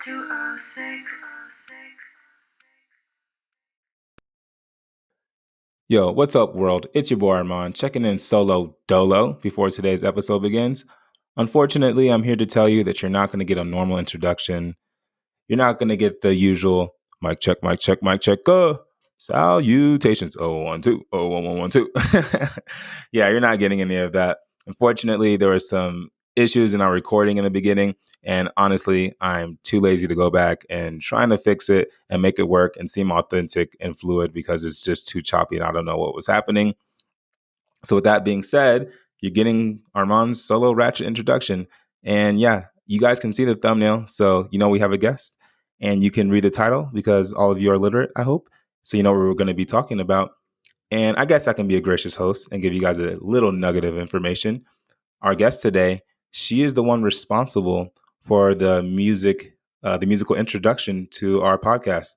206. Yo, what's up, world? It's your boy Armand checking in solo dolo before today's episode begins. Unfortunately, I'm here to tell you that you're not going to get a normal introduction. You're not going to get the usual mic check, mic check, mic check, salutations. Oh, 1, 2, oh, 1, 1, 1, 2. Yeah, you're not getting any of that. Unfortunately, there were some issues in our recording in the beginning. And honestly, I'm too lazy to go back and trying to fix it and make it work and seem authentic and fluid because it's just too choppy and I don't know what was happening. So with that being said, you're getting Armand's solo ratchet introduction. And yeah, you guys can see the thumbnail. So you know we have a guest and you can read the title because all of you are literate, I hope. So you know what we're going to be talking about. And I guess I can be a gracious host and give you guys a little nugget of information. Our guest today, she is the one responsible for the musical introduction to our podcast,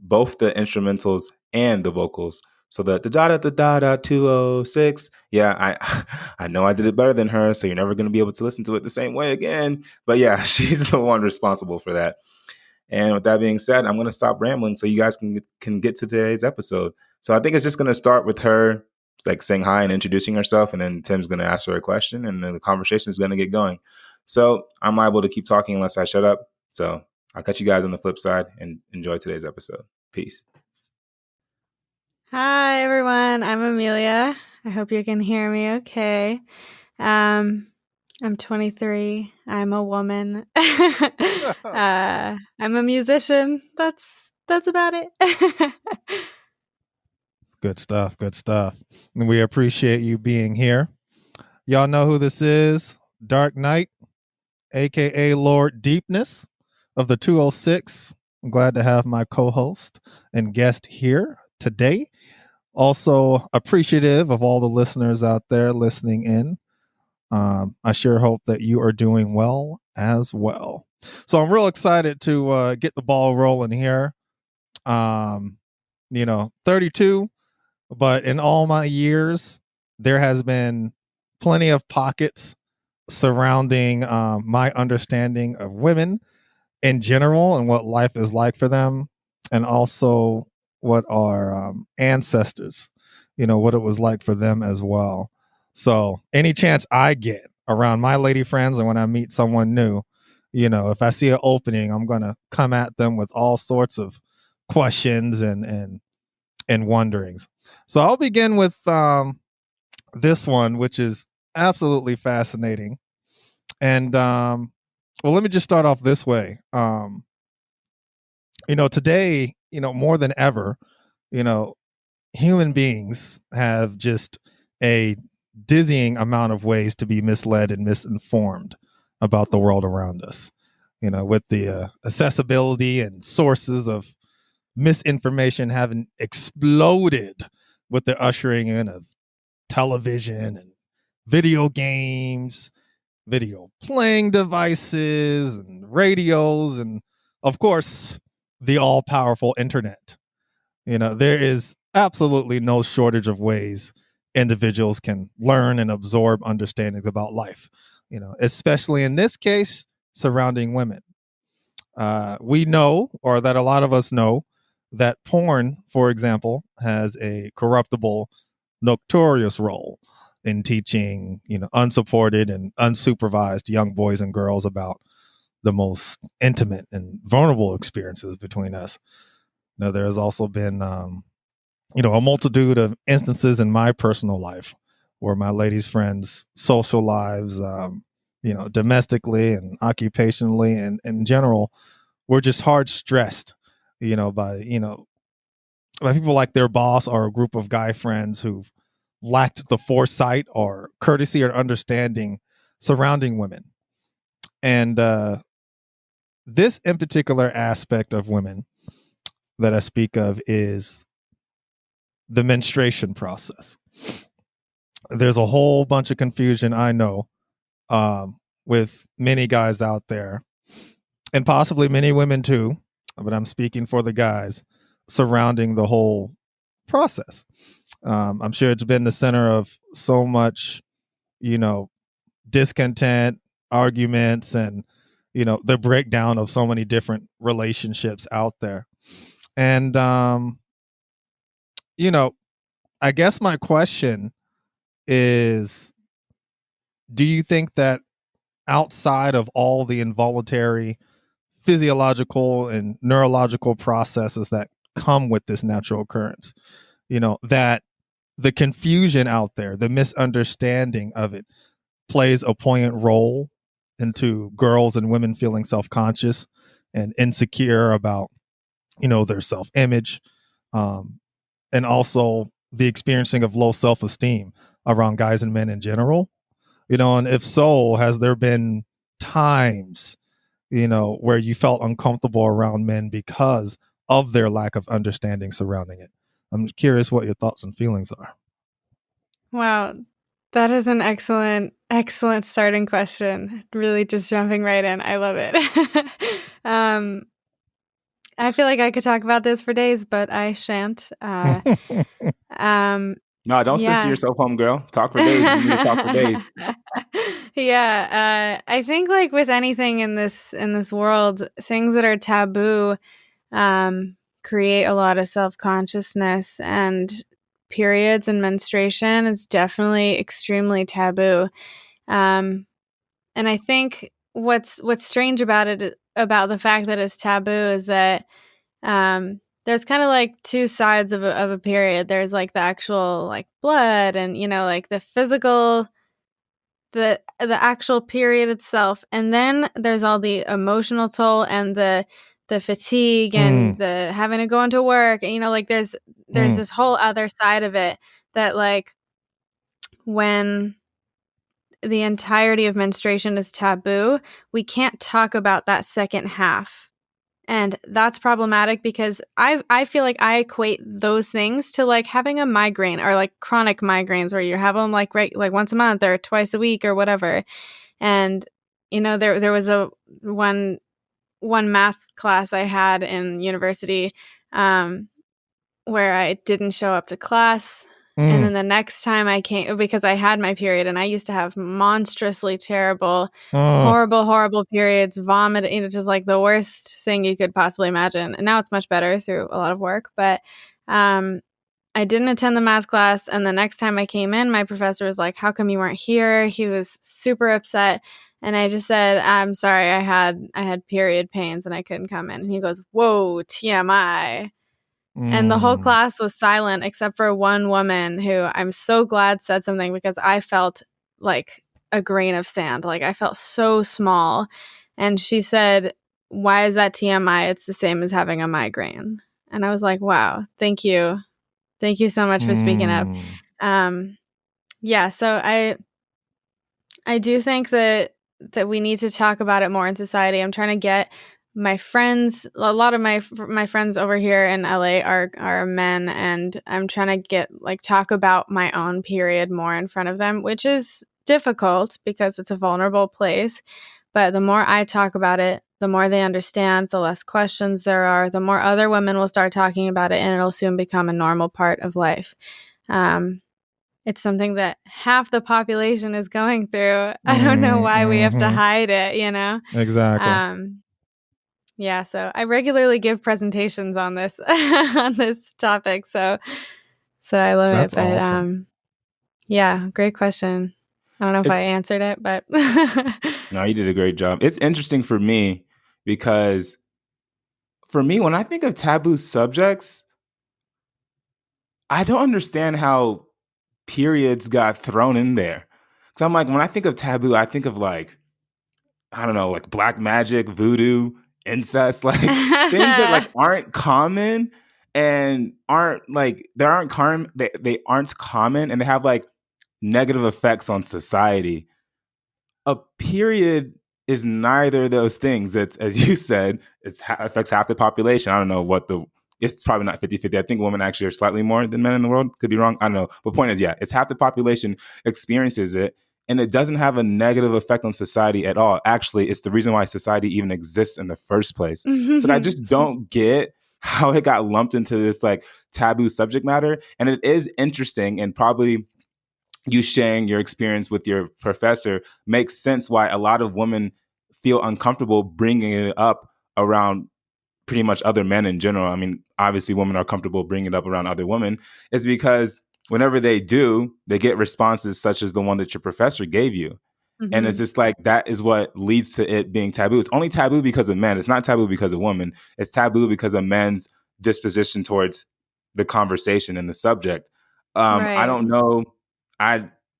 both the instrumentals and the vocals. So the da 206. Yeah, I know I did it better than her, so you're never going to be able to listen to it the same way again. But yeah, she's the one responsible for that. And with that being said, I'm going to stop rambling so you guys can get to today's episode. So I think it's just going to start with her like saying hi and introducing herself, and then Tim's going to ask her a question, and then the conversation is going to get going. So I'm liable to keep talking unless I shut up. So I'll catch you guys on the flip side and enjoy today's episode. Peace. Hi, everyone. I'm Amelia. I hope you can hear me okay. I'm 23. I'm a woman. I'm a musician. That's about it. Good stuff. Good stuff. And we appreciate you being here. Y'all know who this is. Dark Knight, aka Lord Deepness of the 206. I'm glad to have my co-host and guest here today. Also appreciative of all the listeners out there listening in. I sure hope that you are doing well as well. So I'm real excited to get the ball rolling here. 32. But in all my years, there has been plenty of pockets surrounding my understanding of women in general and what life is like for them, and also what our ancestors, what it was like for them as well. So any chance I get around my lady friends and when I meet someone new, if I see an opening, I'm going to come at them with all sorts of questions and wonderings. So I'll begin with this one, which is absolutely fascinating. And well, let me just start off this way. Today, more than ever, human beings have just a dizzying amount of ways to be misled and misinformed about the world around us. With the accessibility and sources of misinformation having exploded with the ushering in of television and video games, video playing devices and radios, and of course, the all powerful internet. There is absolutely no shortage of ways individuals can learn and absorb understandings about life, especially in this case surrounding women. We know, or that a lot of us know, that porn, for example, has a corruptible, notorious role in teaching, unsupported and unsupervised young boys and girls about the most intimate and vulnerable experiences between us. There has also been, a multitude of instances in my personal life where my ladies' friends' social lives, domestically and occupationally and in general, were just hard stressed, by people like their boss or a group of guy friends who've lacked the foresight or courtesy or understanding surrounding women. And this in particular aspect of women that I speak of is the menstruation process. There's a whole bunch of confusion, I know, with many guys out there, and possibly many women too, but I'm speaking for the guys, surrounding the whole process. I'm sure it's been the center of so much, discontent, arguments, and the breakdown of so many different relationships out there. And I guess my question is, do you think that outside of all the involuntary physiological and neurological processes that come with this natural occurrence, that the confusion out there, the misunderstanding of it, plays a poignant role into girls and women feeling self-conscious and insecure about their self-image, and also the experiencing of low self-esteem around guys and men in general? And if so, has there been times where you felt uncomfortable around men because of their lack of understanding surrounding it? I'm curious what your thoughts and feelings are. Wow. That is an excellent, excellent starting question. Really just jumping right in. I love it. I feel like I could talk about this for days, but I shan't. No, don't censor Yeah. yourself, homegirl. Talk for days. You need to talk for days. Yeah. I think like with anything in this world, things that are taboo create a lot of self-consciousness, and periods and menstruation is definitely extremely taboo. And I think what's strange about it, about the fact that it's taboo, is that there's kind of like two sides of a period. There's like the actual like blood and like the physical, the actual period itself, and then there's all the emotional toll and the fatigue and the having to go into work, and like there's this whole other side of it that like when the entirety of menstruation is taboo, we can't talk about that second half. And that's problematic because I feel like I equate those things to like having a migraine or like chronic migraines where you have them like once a month or twice a week or whatever. And there was one math class I had in university where I didn't show up to class. And then the next time I came, because I had my period and I used to have monstrously terrible, horrible periods, vomit, just like the worst thing you could possibly imagine. And now it's much better through a lot of work. But I didn't attend the math class. And the next time I came in, my professor was like, "How come you weren't here?" He was super upset. And I just said, "I'm sorry, I had period pains and I couldn't come in." And he goes, "Whoa, TMI." And the whole class was silent except for one woman who I'm so glad said something, because I felt like a grain of sand. Like I felt so small. And she said, "Why is that TMI? It's the same as having a migraine." And I was like, wow, thank you. Thank you so much for speaking up. Yeah, so I do think that we need to talk about it more in society. I'm trying to get my friends, a lot of my friends over here in LA are men, and I'm trying to get talk about my own period more in front of them, which is difficult because it's a vulnerable place. But the more I talk about it, the more they understand, the less questions there are, the more other women will start talking about it, and it'll soon become a normal part of life. It's something that half the population is going through. I don't know why we have to hide it, Exactly. Yeah, so I regularly give presentations on this on this topic, so I love That's it. But awesome. yeah, great question. I don't know if I answered it, but No, you did a great job. It's interesting for me because when I think of taboo subjects, I don't understand how periods got thrown in there. So I'm like, when I think of taboo, I think of I don't know, like black magic, voodoo, incest, like things that aren't common and aren't they aren't common, and they have negative effects on society. A period is neither of those things. It's, as you said, affects half the population. I don't know it's probably not 50-50. I think women actually are slightly more than men in the world. Could be wrong. I don't know. But point is, yeah, it's half the population experiences it, and it doesn't have a negative effect on society at all. Actually, it's the reason why society even exists in the first place. So I just don't get how it got lumped into this taboo subject matter. And it is interesting, and probably you sharing your experience with your professor makes sense why a lot of women feel uncomfortable bringing it up around pretty much other men in general. I mean, obviously women are comfortable bringing it up around other women, is because whenever they do, they get responses such as the one that your professor gave you. And it's just like, that is what leads to it being taboo. It's only taboo because of men. It's not taboo because of women. It's taboo because of men's disposition towards the conversation and the subject. I don't know.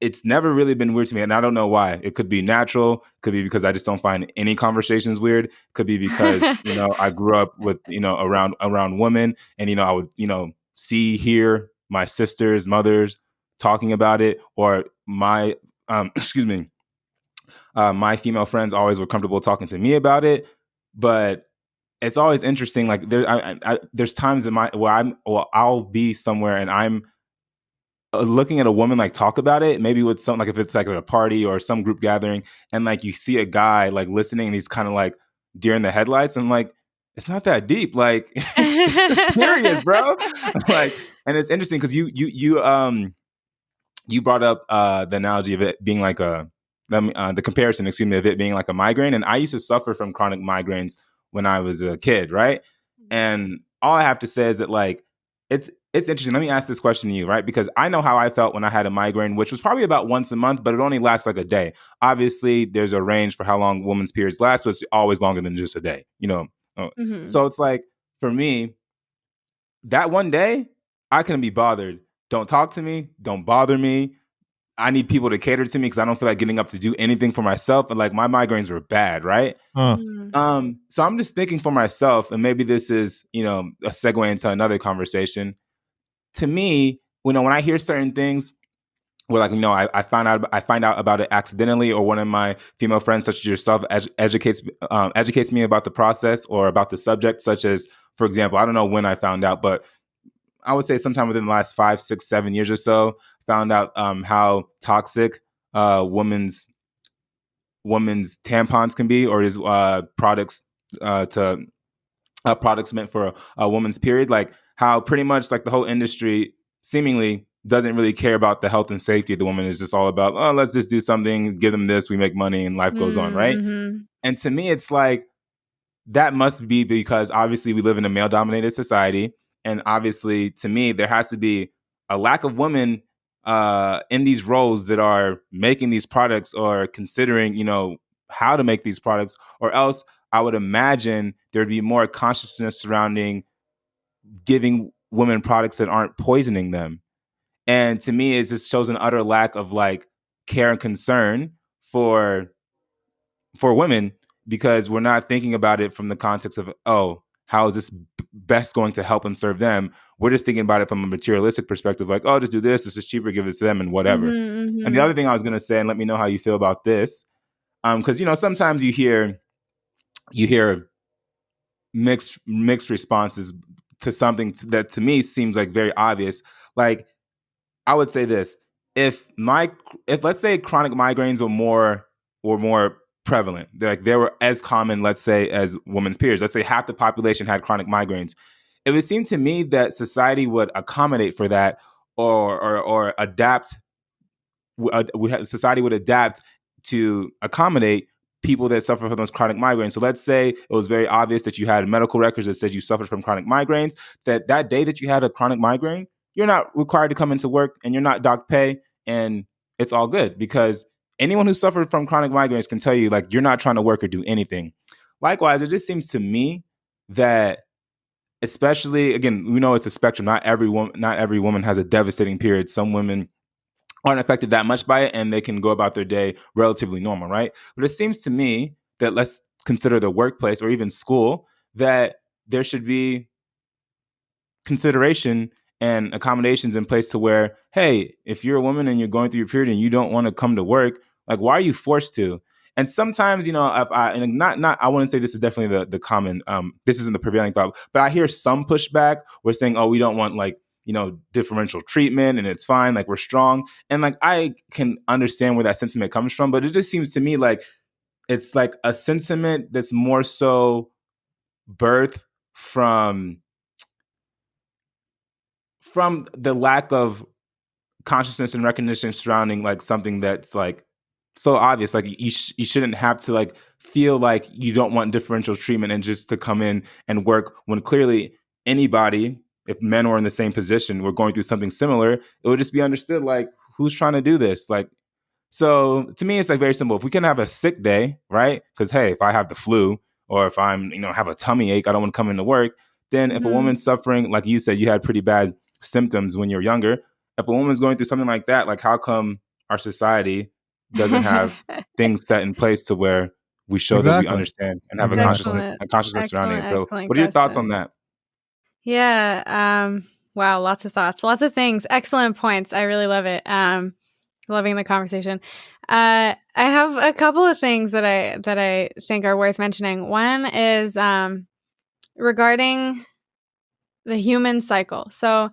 It's never really been weird to me, and I don't know why. It could be natural. Could be because I just don't find any conversations weird. Could be because I grew up with around women, and I would hear my sisters, mothers talking about it, or my excuse me, my female friends always were comfortable talking to me about it. But it's always interesting. Like there's times where I'll be somewhere and I'm looking at a woman like talk about it, maybe with some, like if it's like at a party or some group gathering, and like you see a guy like listening and he's kind of like deer in the headlights. I'm like, it's not that deep. Like it's period, bro. Like, and it's interesting because you brought up the analogy of it being like the comparison, excuse me, of it being like a migraine. And I used to suffer from chronic migraines when I was a kid, right? And all I have to say is that like it's interesting. Let me ask this question to you, right? Because I know how I felt when I had a migraine, which was probably about once a month, but it only lasts like a day. Obviously, there's a range for how long women's periods last, but it's always longer than just a day, So it's like, for me, that one day, I couldn't be bothered. Don't talk to me. Don't bother me. I need people to cater to me because I don't feel like getting up to do anything for myself. And like my migraines were bad, right? So I'm just thinking for myself, and maybe this is, a segue into another conversation. To me, when I hear certain things where like, I find out about it accidentally, or one of my female friends, such as yourself, educates me about the process or about the subject, such as, for example, I don't know when I found out, but I would say sometime within the last 5, 6, 7 years or so, found out how toxic women's tampons can be, or is products products meant for a woman's period. Like how pretty much like the whole industry seemingly doesn't really care about the health and safety of the woman. It's just all about, oh, let's just do something, give them this, we make money, and life goes on, right? And to me, it's like, that must be because obviously we live in a male-dominated society, and obviously, to me, there has to be a lack of women in these roles that are making these products or considering, how to make these products, or else I would imagine there'd be more consciousness surrounding giving women products that aren't poisoning them. And to me, it just shows an utter lack of like care and concern for women, because we're not thinking about it from the context of, oh, how is this best going to help and serve them? We're just thinking about it from a materialistic perspective, like, oh, just do this is cheaper, give it to them, and whatever. And the other thing I was going to say, and let me know how you feel about this, because sometimes you hear mixed responses to something that to me seems like very obvious. Like, I would say this: if let's say chronic migraines were more prevalent, like they were as common, let's say, as women's periods. Let's say half the population had chronic migraines. It would seem to me that society would accommodate for that, or adapt. Society would adapt to accommodate people that suffer from those chronic migraines. So let's say it was very obvious that you had medical records that said you suffered from chronic migraines, that day that you had a chronic migraine, you're not required to come into work and you're not docked pay, and it's all good, because anyone who suffered from chronic migraines can tell you, like, you're not trying to work or do anything. Likewise, it just seems to me that, especially, again, we know it's a spectrum. Not every woman has a devastating period. Some women aren't affected that much by it, and they can go about their day relatively normal, right? But it seems to me that, let's consider the workplace or even school, that there should be consideration and accommodations in place to where, hey, if you're a woman and you're going through your period and you don't want to come to work, like, why are you forced to? And sometimes, if I, and not, I wouldn't say this is definitely the common, this isn't the prevailing thought, but I hear some pushback. We're saying, oh, we don't want like, differential treatment, and it's fine, like we're strong. And like, I can understand where that sentiment comes from, but it just seems to me like it's like a sentiment that's more so birthed from the lack of consciousness and recognition surrounding like something that's like so obvious. Like you shouldn't have to like feel like you don't want differential treatment and just to come in and work when clearly anybody, if men were in the same position, were going through something similar, it would just be understood like who's trying to do this. Like, so to me, it's like very simple. If we can have a sick day, right? Because hey, if I have the flu or if I'm, have a tummy ache, I don't want to come into work. Then if a woman's suffering, like you said, you had pretty bad symptoms when you were younger. If a woman's going through something like that, like how come our society doesn't have things set in place to where we show that we Exactly. understand and have Exactly. a consciousness surrounding it. So Excellent what are your thoughts on question. that? Yeah. Wow. Lots of thoughts, lots of things. Excellent points. I really love it. Loving the conversation. I have a couple of things that I think are worth mentioning. One is regarding the human cycle. So,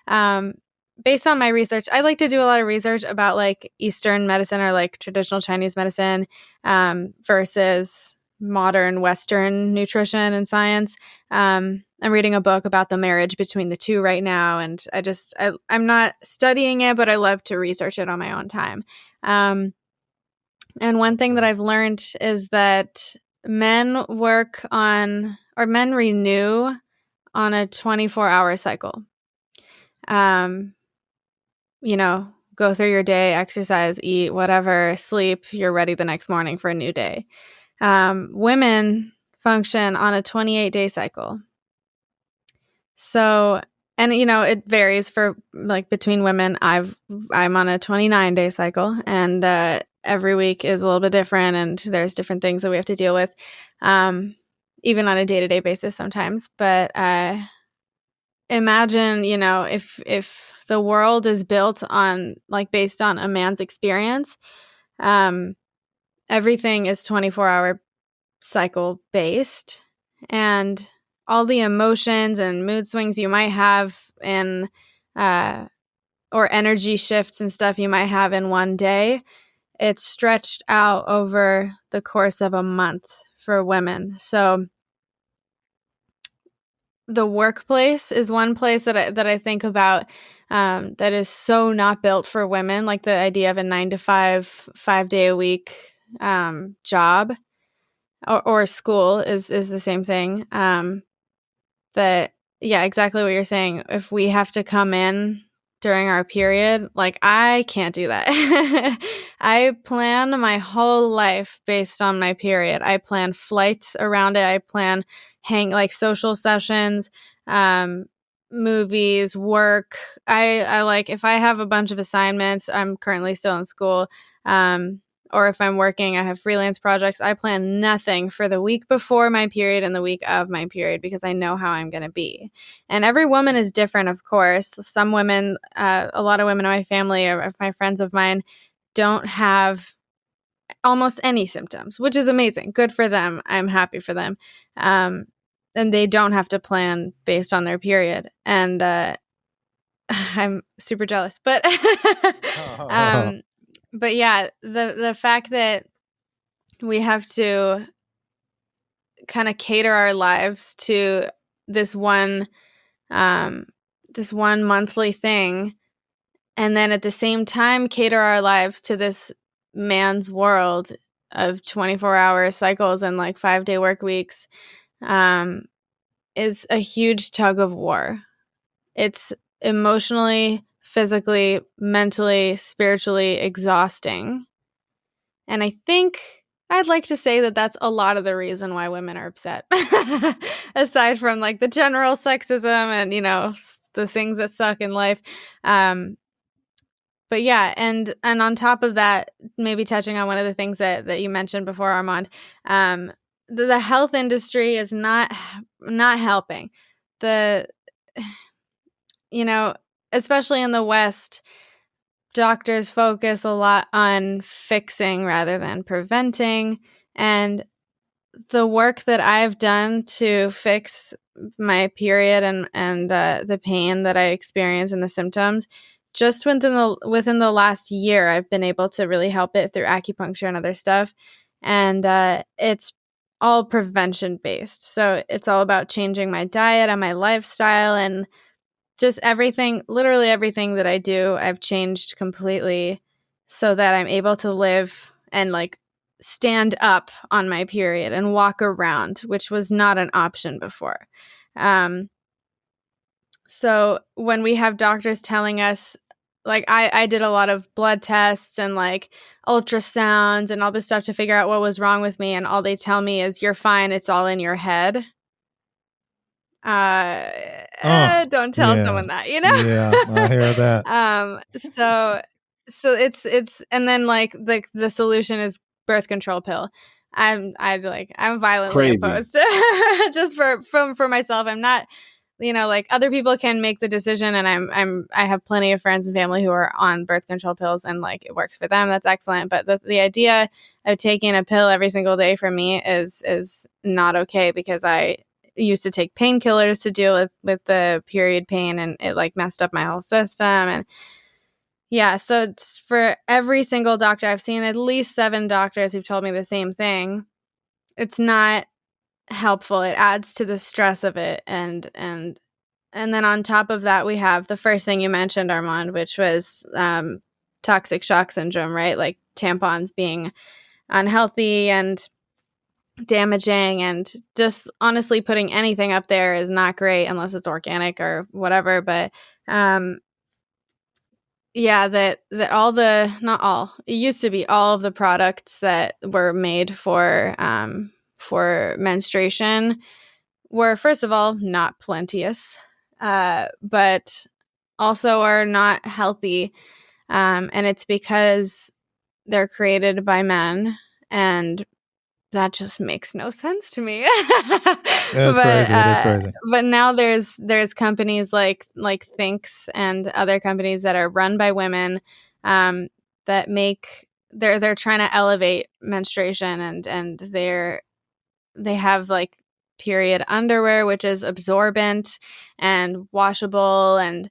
based on my research, I like to do a lot of research about like Eastern medicine or like traditional Chinese medicine versus modern Western nutrition and science. I'm reading a book about the marriage between the two right now, and I'm not studying it, but I love to research it on my own time. And one thing that I've learned is that men renew on a 24-hour cycle. Go through your day, exercise, eat, whatever, sleep, you're ready the next morning for a new day. Women function on a 28-day cycle. So, and it varies for like between women. I'm on a 29-day cycle, and every week is a little bit different, and there's different things that we have to deal with, even on a day-to-day basis sometimes. But imagine, if the world is built on like based on a man's experience, everything is 24-hour cycle based, and all the emotions and mood swings you might have in or energy shifts and stuff you might have in one day, it's stretched out over the course of a month for women. So the workplace is one place that I think about that is so not built for women, like the idea of a 9 to 5, 5-day a week job, or school is the same thing. That, yeah, exactly what you're saying. If we have to come in during our period, like I can't do that. I plan my whole life based on my period. I plan flights around it. I plan like social sessions, movies, work. I like if I have a bunch of assignments, I'm currently still in school, or if I'm working, I have freelance projects. I plan nothing for the week before my period and the week of my period because I know how I'm going to be. And every woman is different, of course. Some women, a lot of women in my family or my friends of mine don't have almost any symptoms, which is amazing. Good for them. I'm happy for them. And they don't have to plan based on their period. And I'm super jealous. But but yeah, the fact that we have to kind of cater our lives to this one monthly thing, and then at the same time cater our lives to this man's world of 24-hour cycles and like 5-day work weeks, is a huge tug of war. It's emotionally, physically, mentally, spiritually exhausting. And I think I'd like to say that that's a lot of the reason why women are upset. Aside from like the general sexism and, the things that suck in life. But yeah, and on top of that, maybe touching on one of the things that you mentioned before, Armand, the health industry is not helping. Especially in the West, doctors focus a lot on fixing rather than preventing. And the work that I've done to fix my period and the pain that I experience and the symptoms, just within the last year, I've been able to really help it through acupuncture and other stuff. And it's all prevention based. So it's all about changing my diet and my lifestyle, and just everything, literally everything that I do, I've changed completely so that I'm able to live and like stand up on my period and walk around, which was not an option before. So when we have doctors telling us, like I did a lot of blood tests and like ultrasounds and all this stuff to figure out what was wrong with me, and all they tell me is you're fine, it's all in your head. Don't tell someone that, you know? Yeah, I hear that. So it's and then like the solution is birth control pill. I'm violently Crazy. opposed just for myself. I'm not, like other people can make the decision, and I have plenty of friends and family who are on birth control pills and like it works for them. That's excellent. But the idea of taking a pill every single day for me is not okay, because I used to take painkillers to deal with the period pain, and it like messed up my whole system. And yeah, so it's for every single doctor, I've seen at least 7 doctors who've told me the same thing. It's not helpful. It adds to the stress of it. And then on top of that, we have the first thing you mentioned, Armand, which was toxic shock syndrome, right? Like tampons being unhealthy and damaging, and just honestly putting anything up there is not great unless it's organic or whatever. But yeah, that all the, not all, it used to be all of the products that were made for menstruation were, first of all, not plenteous, but also are not healthy. And it's because they're created by men, and that just makes no sense to me. That's crazy. It is crazy. But now there's companies like Thinx and other companies that are run by women, that make, they're trying to elevate menstruation, and they have like period underwear, which is absorbent and washable and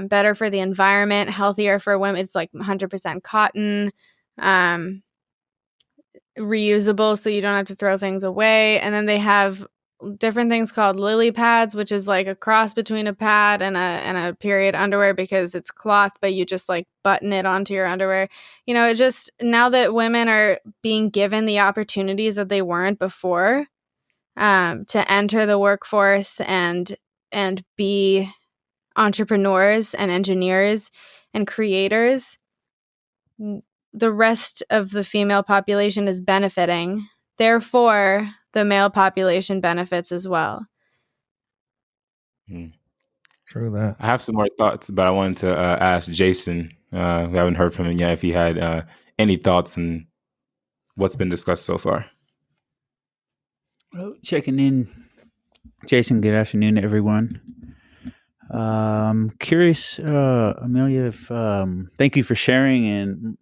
better for the environment, healthier for women. It's like 100% cotton. Reusable, so you don't have to throw things away. And then they have different things called lily pads, which is like a cross between a pad and a period underwear, because it's cloth, but you just like button it onto your underwear. It just, now that women are being given the opportunities that they weren't before, to enter the workforce and be entrepreneurs and engineers and creators, the rest of the female population is benefiting. Therefore, the male population benefits as well. True that. I have some more thoughts, but I wanted to ask Jason. We haven't heard from him yet. If he had any thoughts on what's been discussed so far. Well, checking in, Jason. Good afternoon, everyone. Curious, Amelia. If thank you for sharing, and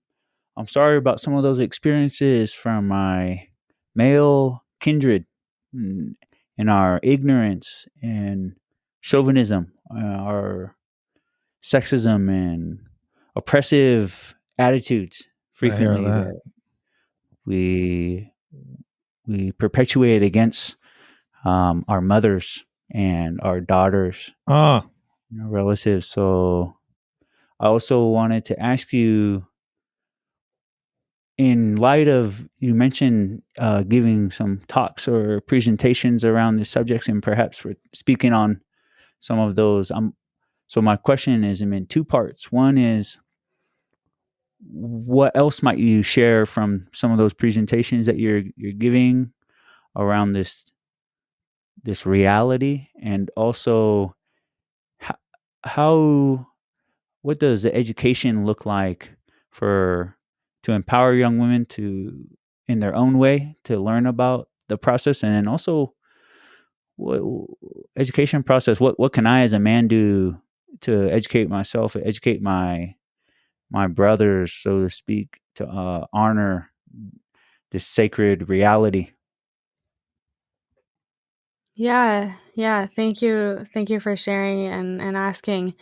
I'm sorry about some of those experiences from my male kindred, and our ignorance and chauvinism, our sexism and oppressive attitudes frequently that we perpetuate against our mothers and our daughters, relatives. So I also wanted to ask you, in light of, you mentioned giving some talks or presentations around the subjects, and perhaps for speaking on some of those. So my question is in 2 parts. One is, what else might you share from some of those presentations that you're giving around this reality? And also, what does the education look like to empower young women to, in their own way, to learn about the process? And then also, what education process, what can I as a man do to educate myself, educate my brothers, so to speak, to honor this sacred reality? Yeah. Thank you for sharing and asking.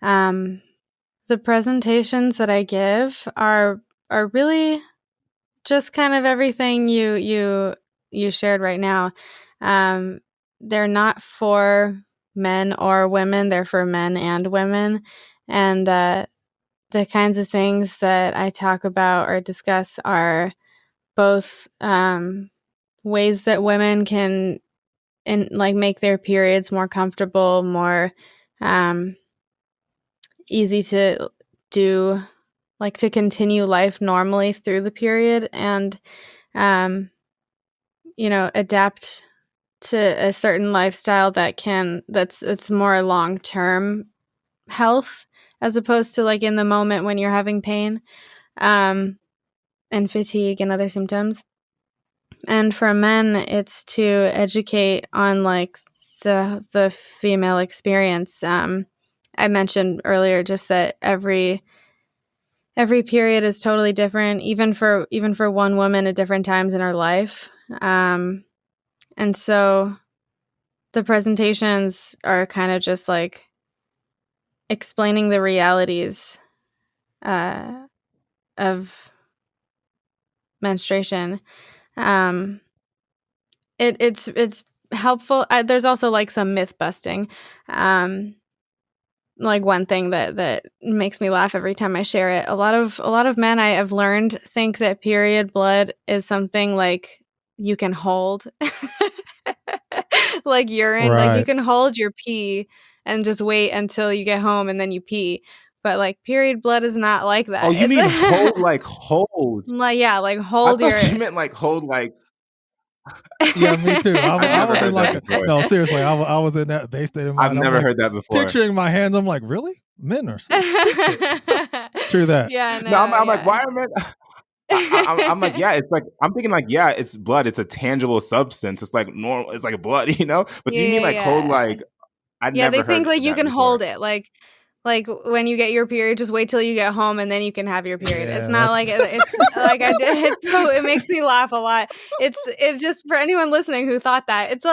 The presentations that I give are really just kind of everything you shared right now. They're not for men or women; they're for men and women, and the kinds of things that I talk about or discuss are both ways that women can make their periods more comfortable, more easy to do, like to continue life normally through the period, and adapt to a certain lifestyle it's more long-term health, as opposed to like in the moment when you're having pain and fatigue and other symptoms. And for men, it's to educate on like the female experience. I mentioned earlier just that every period is totally different, even for one woman at different times in her life. And so the presentations are kind of just like explaining the realities of menstruation. It's helpful. There's also like some myth busting. Like one thing that makes me laugh every time I share it. A lot of men I have learned think that period blood is something like you can hold, like urine. Like you Right. can hold your pee and just wait until you get home and then you pee. But like period blood is not like that. Oh, you mean hold like hold? Like I hold thought your. you meant like hold like. Yeah, me too. I've I never was in heard that like before. no, seriously. I was in that base state of I've mind. I'm never like heard that before. picturing my hands. I'm like, really? Men are so stupid. True that. Yeah, no, No, I'm like, yeah. why are men? I'm like, yeah, it's like I'm thinking like, yeah, it's blood. It's a tangible substance. It's like normal. It's like blood, you know. But do you mean like hold Yeah. like? I'd Yeah, they never think heard like you that can before. hold it. Like when you get your period, just wait till you get home and then you can have your period. It's Yeah, not that's like it's like I did. It's so it makes me laugh a lot. It just for anyone listening who thought that it's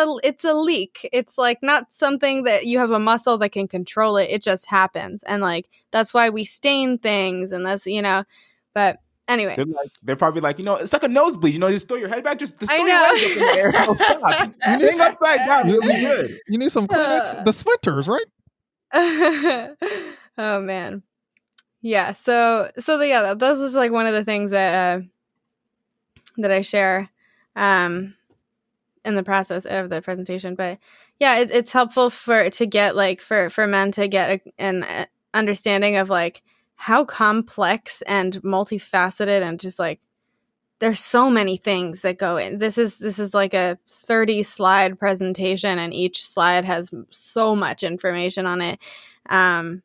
a leak. It's like not something that you have a muscle that can control it. It just happens, and like that's why we stain things, and that's But anyway, They're probably like, it's like a nosebleed. Just throw your head back, just I throw your legs up in the air. It'll stop. you need Hang upside down. It'll be good. you need some Kleenex. The splinters, right? Oh man. Yeah, yeah, this is like one of the things that I share in the process of the presentation. But yeah, it's helpful to get like for men to get an understanding of like how complex and multifaceted and just like there's so many things that go in. This is like a 30 slide presentation, and each slide has so much information on it. And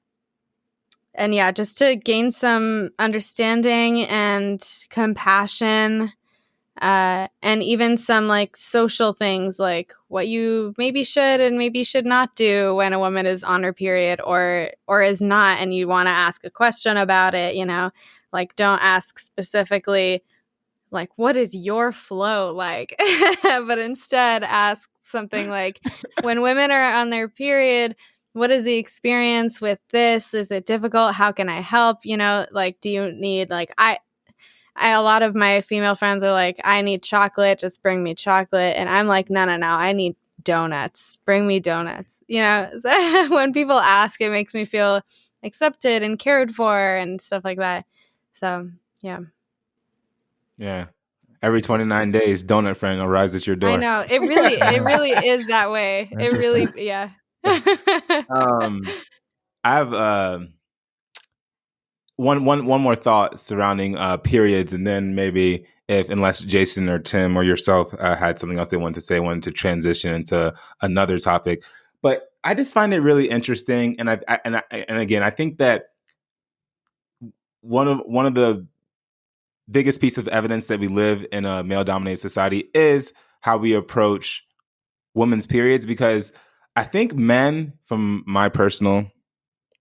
yeah, just to gain some understanding and compassion, and even some like social things, like what you maybe should and maybe should not do when a woman is on her period or is not, and you want to ask a question about it. Like don't ask specifically like what is your flow like, but instead ask something like, when women are on their period, what is the experience with this? Is it difficult? How can I help? Like, do you need like a lot of my female friends are like, I need chocolate, just bring me chocolate. And I'm like, no, I need donuts. Bring me donuts. So when people ask, it makes me feel accepted and cared for and stuff like that. So, yeah. Yeah. Every 29 days, donut friend arrives at your door. I know. It really is that way. It really, yeah. I have one more thought surrounding periods, and then maybe unless Jason or Tim or yourself had something else they wanted to say, wanted to transition into another topic. But I just find it really interesting, and again, I think that one of the biggest piece of evidence that we live in a male-dominated society is how we approach women's periods, because I think men, from my personal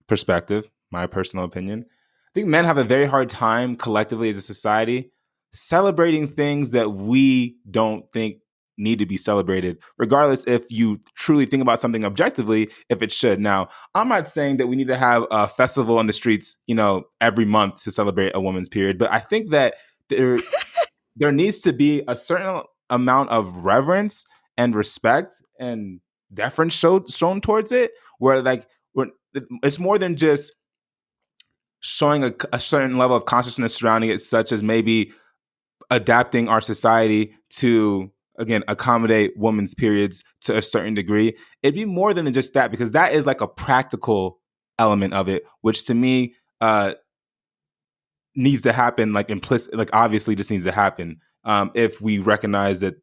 perspective, my personal opinion, I think men have a very hard time collectively as a society celebrating things that we don't think need to be celebrated, regardless if you truly think about something objectively, if it should. Now, I'm not saying that we need to have a festival on the streets, every month to celebrate a woman's period, but I think that there needs to be a certain amount of reverence and respect and deference shown towards it, where like it's more than just showing a certain level of consciousness surrounding it, such as maybe adapting our society to, again, accommodate women's periods to a certain degree. It'd be more than just that, because that is like a practical element of it, which to me needs to happen, like implicit, like obviously just needs to happen if we recognize that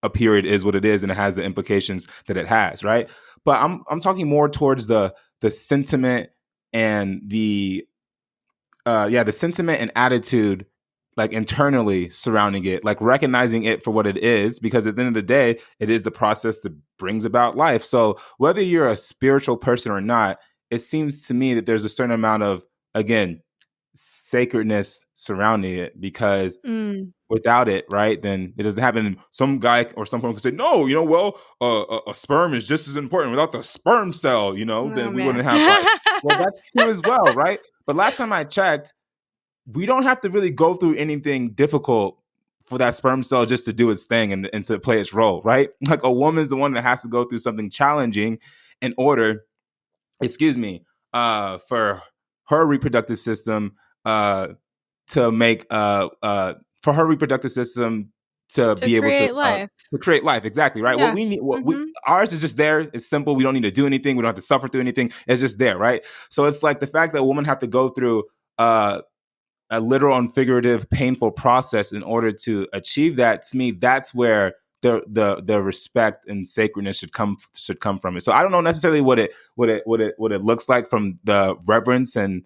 a period is what it is and it has the implications that it has, right? But I'm talking more towards the sentiment and the sentiment and attitude, like internally surrounding it, like recognizing it for what it is, because at the end of the day, it is the process that brings about life. So whether you're a spiritual person or not, it seems to me that there's a certain amount of, again, sacredness surrounding it, because without it, right, then it doesn't happen. And some guy or someone could say, no, a sperm is just as important. Without the sperm cell, then we wouldn't have life. Well, that's true as well, right? But last time I checked, we don't have to really go through anything difficult for that sperm cell just to do its thing and to play its role, right? Like a woman's the one that has to go through something challenging in order, for her reproductive system to make for her reproductive system to be able create life. to create life. Exactly, right? Yeah. What we need, ours is just there. It's simple. We don't need to do anything. We don't have to suffer through anything. It's just there, right? So it's like the fact that women have to go through a literal and figurative painful process in order to achieve that, to me, that's where the respect and sacredness should come from it. So I don't know necessarily what it looks like from the reverence and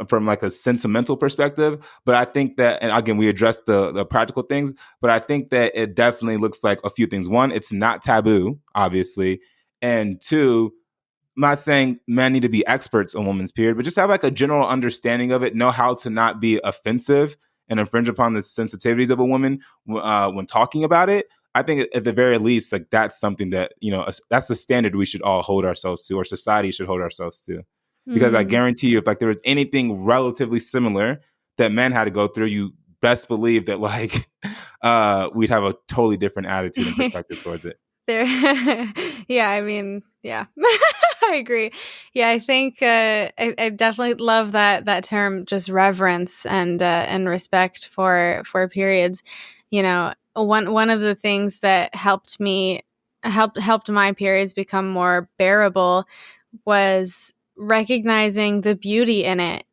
from like a sentimental perspective, but I think that, and again, we addressed the practical things, but I think that it definitely looks like a few things. One, it's not taboo, obviously, and two, I'm not saying men need to be experts on women's period, but just have like a general understanding of it, know how to not be offensive and infringe upon the sensitivities of a woman when talking about it. I think at the very least, like that's something that, that's the standard we should all hold ourselves to, or society should hold ourselves to. Because I guarantee you, if like there was anything relatively similar that men had to go through, you best believe that like we'd have a totally different attitude and perspective towards it. Yeah, I mean, yeah. I agree. Yeah, I think I definitely love that term, just reverence and respect for periods. One of the things that helped my periods become more bearable was recognizing the beauty in it,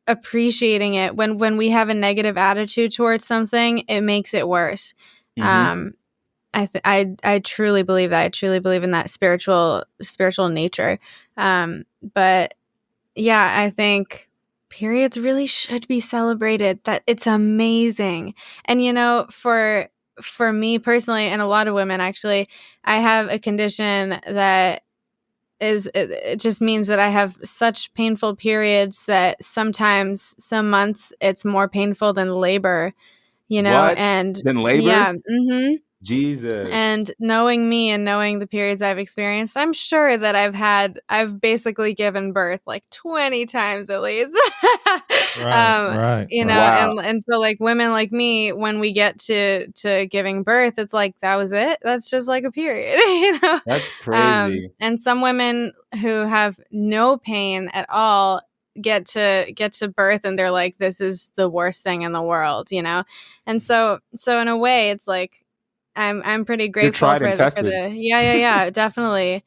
appreciating it. When we have a negative attitude towards something, it makes it worse. I truly believe that. I truly believe in that spiritual nature. But yeah, I think periods really should be celebrated. That it's amazing. And for me personally, and a lot of women actually, I have a condition that it just means that I have such painful periods that sometimes, some months, it's more painful than labor. What? And than labor? yeah. Jesus. And knowing me and knowing the periods I've experienced, I'm sure that I've basically given birth like 20 times at least. Right. Wow. And so like women like me, when we get to giving birth, it's like, that was it. That's just like a period, That's crazy. And some women who have no pain at all get to birth and they're like, this is the worst thing in the world, And so in a way, it's like, I'm pretty grateful tried for and the tested. yeah, definitely.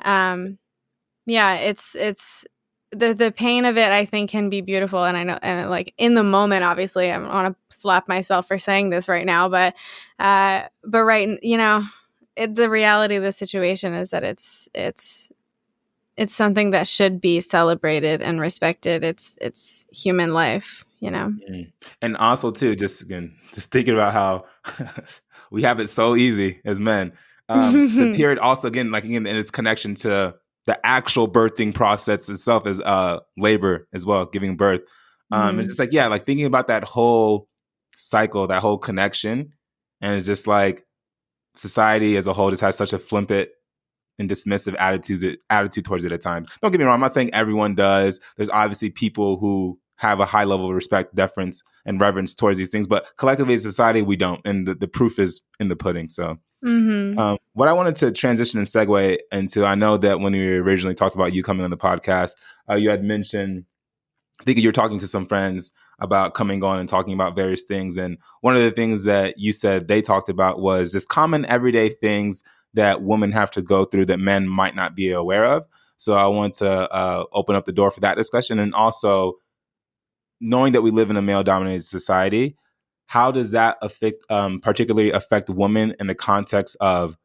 Yeah, it's the pain of it, I think, can be beautiful, and I know, and like in the moment, obviously, I don't want to slap myself for saying this right now, but right, the reality of the situation is that it's something that should be celebrated and respected. It's human life, And also too, just thinking about how we have it so easy as men. The period also, again, in its connection to the actual birthing process itself is labor as well, giving birth. It's just like, like thinking about that whole cycle, that whole connection. And it's just like society as a whole just has such a flippant and dismissive attitude towards it at times. Don't get me wrong, I'm not saying everyone does. There's obviously people who have a high level of respect, deference, and reverence towards these things, but collectively as a society, we don't. And the proof is in the pudding. So what I wanted to transition and segue into, I know that when we originally talked about you coming on the podcast, you had mentioned I think you're talking to some friends about coming on and talking about various things. And one of the things that you said they talked about was just common everyday things that women have to go through that men might not be aware of. So I want to open up the door for that discussion. And also, knowing that we live in a male-dominated society, how does that particularly affect women in the context of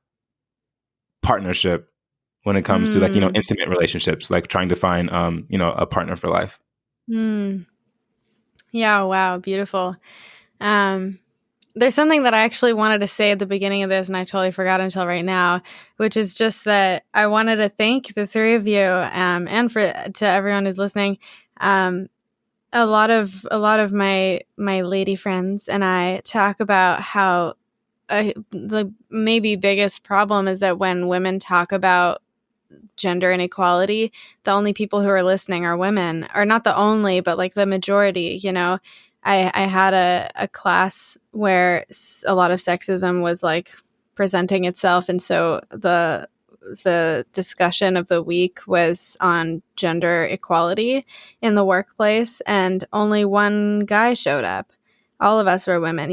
partnership when it comes to like, intimate relationships, like trying to find, a partner for life? Yeah, wow, beautiful. There's something that I actually wanted to say at the beginning of this, and I totally forgot until right now, which is just that I wanted to thank the three of you, and to everyone who's listening. A lot of my lady friends and I talk about how the maybe biggest problem is that when women talk about gender inequality, the only people who are listening are women, or not the only, but like the majority. I had a class where a lot of sexism was like presenting itself, and so the discussion of the week was on gender equality in the workplace, and only one guy showed up. All of us were women,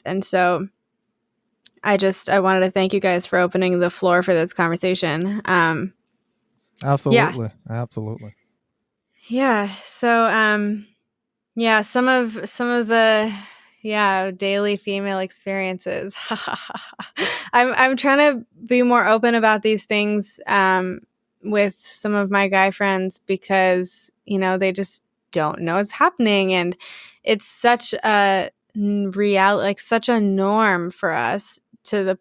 and so I wanted to thank you guys for opening the floor for this conversation. Absolutely. Absolutely. Yeah. So, some of the daily female experiences. I'm trying to be more open about these things with some of my guy friends because they just don't know it's happening, and it's such a like such a norm for us to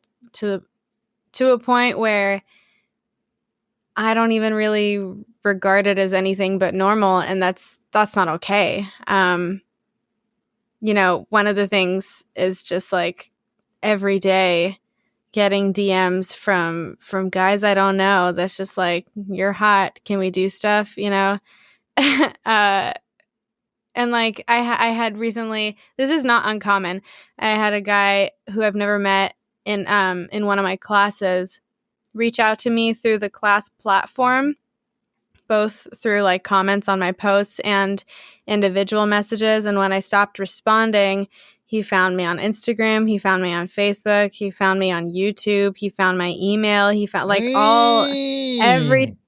a point where I don't even really regard it as anything but normal, and that's not okay. One of the things is just like every day getting DMs from guys I don't know that's just like, you're hot, can we do stuff, and like I had recently, this is not uncommon, I had a guy who I've never met in one of my classes reach out to me through the class platform, both through like comments on my posts and individual messages. And when I stopped responding, he found me on Instagram, he found me on Facebook, he found me on YouTube, he found my email, he found like every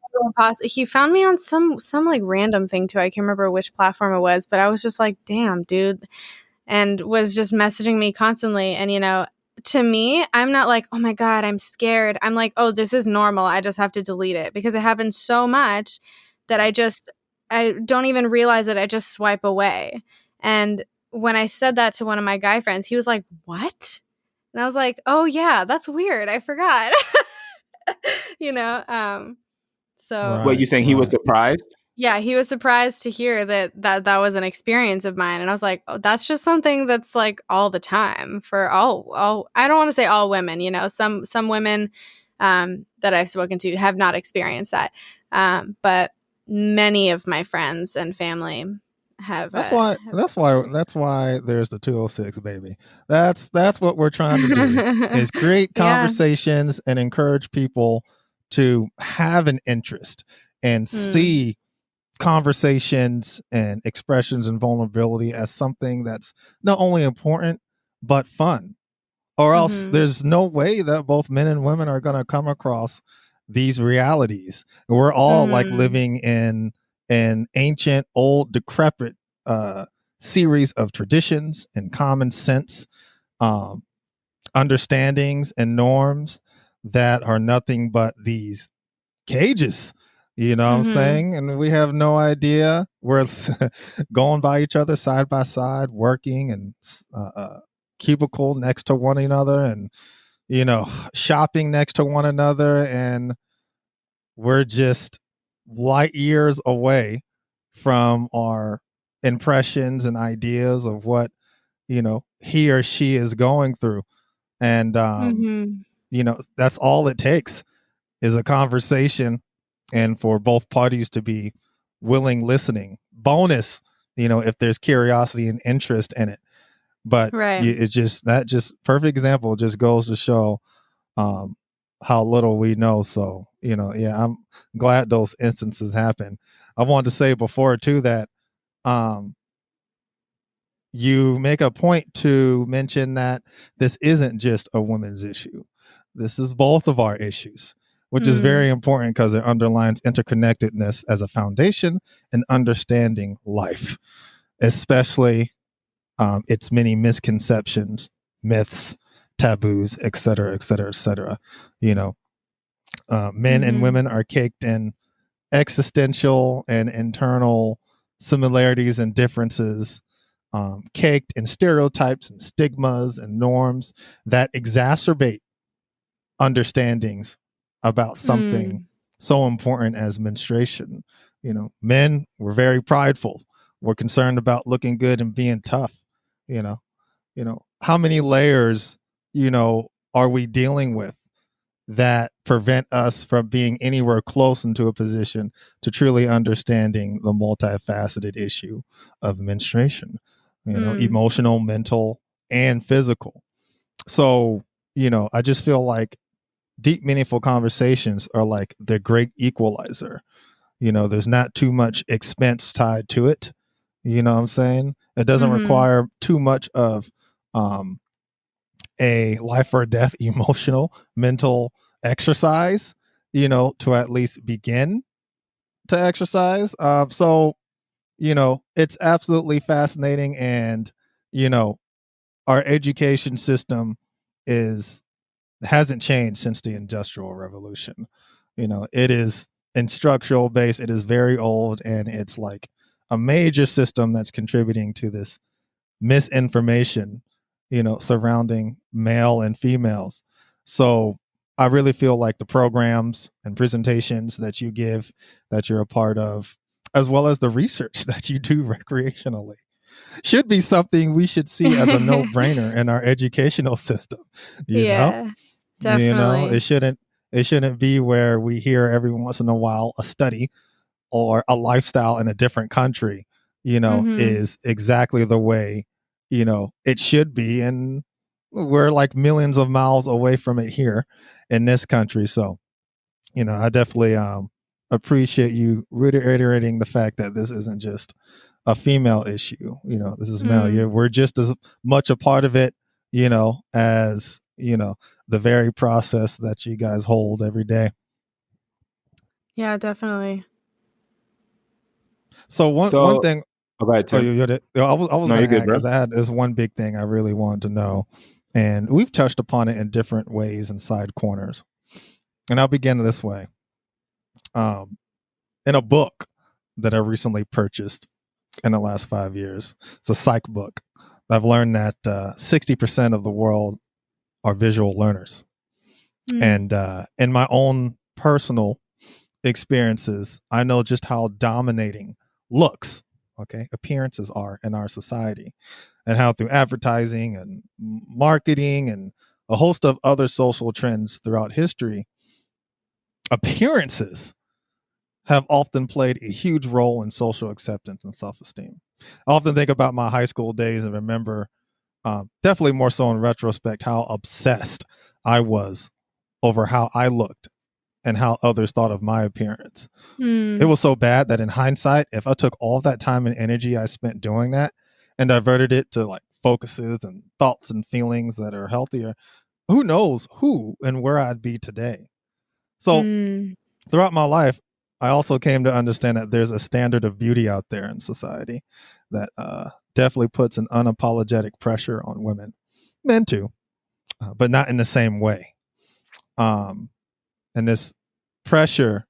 he found me on some like random thing too. I can't remember which platform it was, but I was just like, damn, dude. And was just messaging me constantly. And to me, I'm not like, oh my God, I'm scared. I'm like, oh, this is normal. I just have to delete it because it happens so much that I don't even realize it. I just swipe away. And when I said that to one of my guy friends, he was like, what? And I was like, oh yeah, that's weird. I forgot. So What, you saying he was surprised? yeah, he was surprised to hear that was an experience of mine. And I was like, oh, that's just something that's like all the time for all I don't want to say all women, some women that I've spoken to have not experienced that. But many of my friends and family have. That's why there's the 206, baby. That's what we're trying to do is create conversations and encourage people to have an interest and see conversations and expressions and vulnerability as something that's not only important but fun, or else there's no way that both men and women are going to come across these realities. We're all like living in an ancient, old, decrepit series of traditions and common sense understandings and norms that are nothing but these cages. You know what I'm saying? And we have no idea. We're going by each other side by side, working and cubicle next to one another, and shopping next to one another, and we're just light years away from our impressions and ideas of what he or she is going through. And that's all it takes is a conversation, and for both parties to be willing listening. Bonus, if there's curiosity and interest in it. But it's just perfect example just goes to show how little we know. So, I'm glad those instances happen. I wanted to say before too that you make a point to mention that this isn't just a woman's issue. This is both of our issues, which is very important because it underlines interconnectedness as a foundation and understanding life, especially its many misconceptions, myths, taboos, et cetera, et cetera, et cetera. Men and women are caked in existential and internal similarities and differences, caked in stereotypes and stigmas and norms that exacerbate understandings about something so important as menstruation. Men were very prideful. We're concerned about looking good and being tough. How many layers, are we dealing with that prevent us from being anywhere close into a position to truly understanding the multifaceted issue of menstruation, emotional, mental, and physical. So, I just feel like deep, meaningful conversations are like the great equalizer. There's not too much expense tied to it. You know what I'm saying? It doesn't require too much of a life or death emotional, mental exercise, to at least begin to exercise. So, it's absolutely fascinating. And, our education system hasn't changed since the Industrial Revolution. It is instructional based. It is very old, and it's like a major system that's contributing to this misinformation, surrounding male and females. So I really feel like the programs and presentations that you give, that you're a part of, as well as the research that you do recreationally, should be something we should see as a no-brainer in our educational system. Yeah, definitely. It shouldn't be where we hear every once in a while a study or a lifestyle in a different country, is exactly the way, it should be. And we're like millions of miles away from it here in this country. So, I definitely appreciate you reiterating the fact that this isn't just a female issue. This is male. We're just as much a part of it, as, the very process that you guys hold every day. Yeah, definitely. So one thing. Oh, go ahead, Tim. I was No, going you're to good, add, bro. because I had this one big thing I really wanted to know, and we've touched upon it in different ways and side corners. And I'll begin this way. In a book that I recently purchased in the last 5 years, it's a psych book. I've learned that 60% of the world are visual learners. And in my own personal experiences, I know just how dominating looks, appearances are in our society, and how through advertising and marketing and a host of other social trends throughout history, appearances have often played a huge role in social acceptance and self-esteem. I often think about my high school days and remember, definitely more so in retrospect, how obsessed I was over how I looked and how others thought of my appearance. It was so bad that in hindsight, if I took all that time and energy I spent doing that and diverted it to like focuses and thoughts and feelings that are healthier, who knows who and where I'd be today. So throughout my life, I also came to understand that there's a standard of beauty out there in society that definitely puts an unapologetic pressure on women, men too, but not in the same way. And this pressure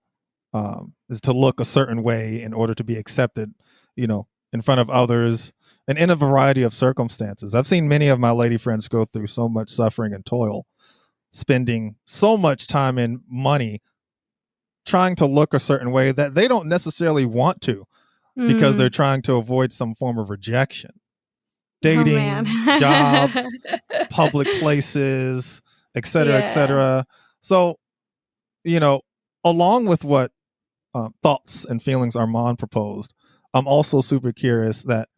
is to look a certain way in order to be accepted, in front of others and in a variety of circumstances. I've seen many of my lady friends go through so much suffering and toil, spending so much time and money trying to look a certain way that they don't necessarily want to, because they're trying to avoid some form of rejection. Dating, jobs, public places, et cetera, et cetera. So, along with what thoughts and feelings Armand proposed, I'm also super curious that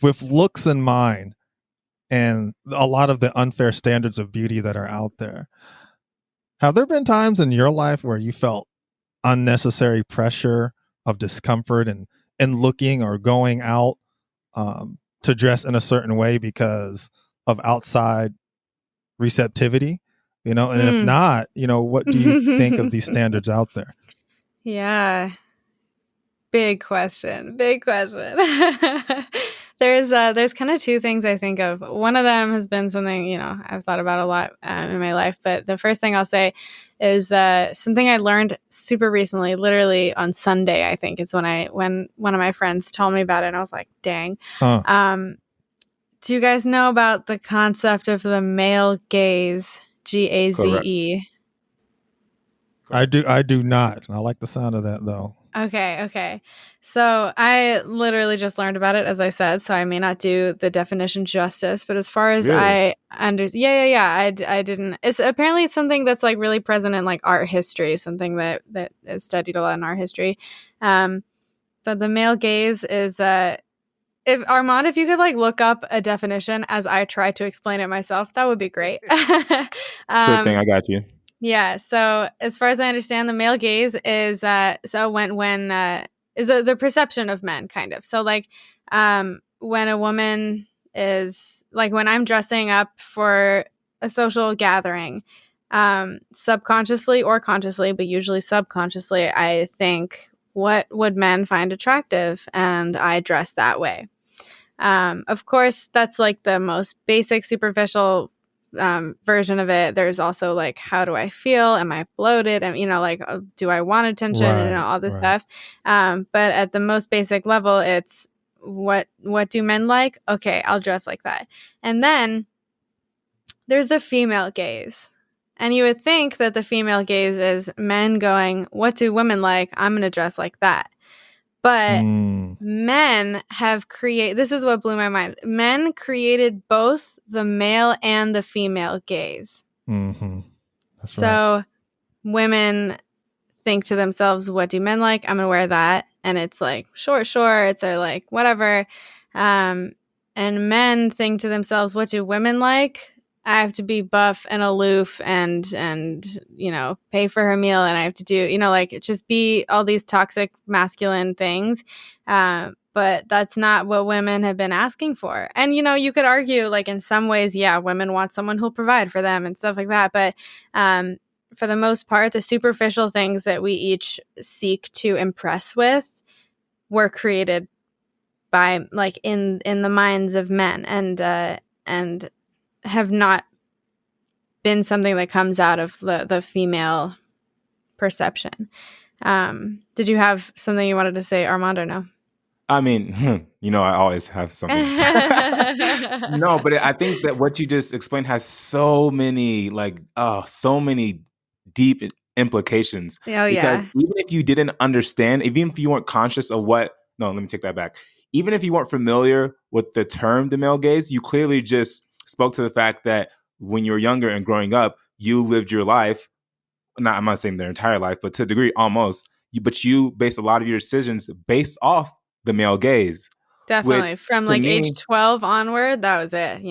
with looks in mind and a lot of the unfair standards of beauty that are out there, have there been times in your life where you felt unnecessary pressure of discomfort and and looking or going out to dress in a certain way because of outside receptivity, and if not, what do you think of these standards out there? Yeah. Big question. There's kind of two things I think of. One of them has been something, I've thought about a lot in my life. But the first thing I'll say is something I learned super recently, literally on Sunday, I think, is when one of my friends told me about it. And I was like, dang. Do you guys know about the concept of the male gaze? GAZE? I do not. I like the sound of that, though. Okay. So I literally just learned about it, as I said, so I may not do the definition justice, but as far as Really? I didn't. It's apparently something that's like really present in like art history, something that is studied a lot in art history. But the male gaze is if Armand, if you could like look up a definition as I try to explain it myself, that would be great. Sure thing, I got you. Yeah. So as far as I understand, the male gaze is is the perception of men, kind of. So like when a woman is like when I'm dressing up for a social gathering, subconsciously or consciously, but usually subconsciously, I think, what would men find attractive, and I dress that way. Of course, that's like the most basic, superficial version of it. There's also like, how do I feel? Am I bloated? And like, do I want attention? And all this stuff. But at the most basic level, it's what do men like? Okay, I'll dress like that. And then there's the female gaze. And you would think that the female gaze is men going, what do women like? I'm going to dress like that. But men have created, this is what blew my mind. Men created both the male and the female gaze. Mm-hmm. That's so women think to themselves, what do men like? I'm going to wear that. And it's like short shorts or like whatever. And men think to themselves, what do women like? I have to be buff and aloof and pay for her meal, and I have to do, like just be all these toxic masculine things. But that's not what women have been asking for. And, you could argue like in some ways, yeah, women want someone who'll provide for them and stuff like that. But for the most part, the superficial things that we each seek to impress with were created by like in the minds of men and have not been something that comes out of the female perception. Did you have something you wanted to say, Armand, or no? I mean, I always have something to say. No, but I think that what you just explained has so many deep implications. Oh, yeah. Because even if you didn't understand, even if you weren't conscious of let me take that back. Even if you weren't familiar with the term the male gaze, you clearly just spoke to the fact that when you were younger and growing up, you lived your life, I'm not saying their entire life, but to a degree almost, but you based a lot of your decisions based off the male gaze. Definitely. From like age 12 onward, that was it,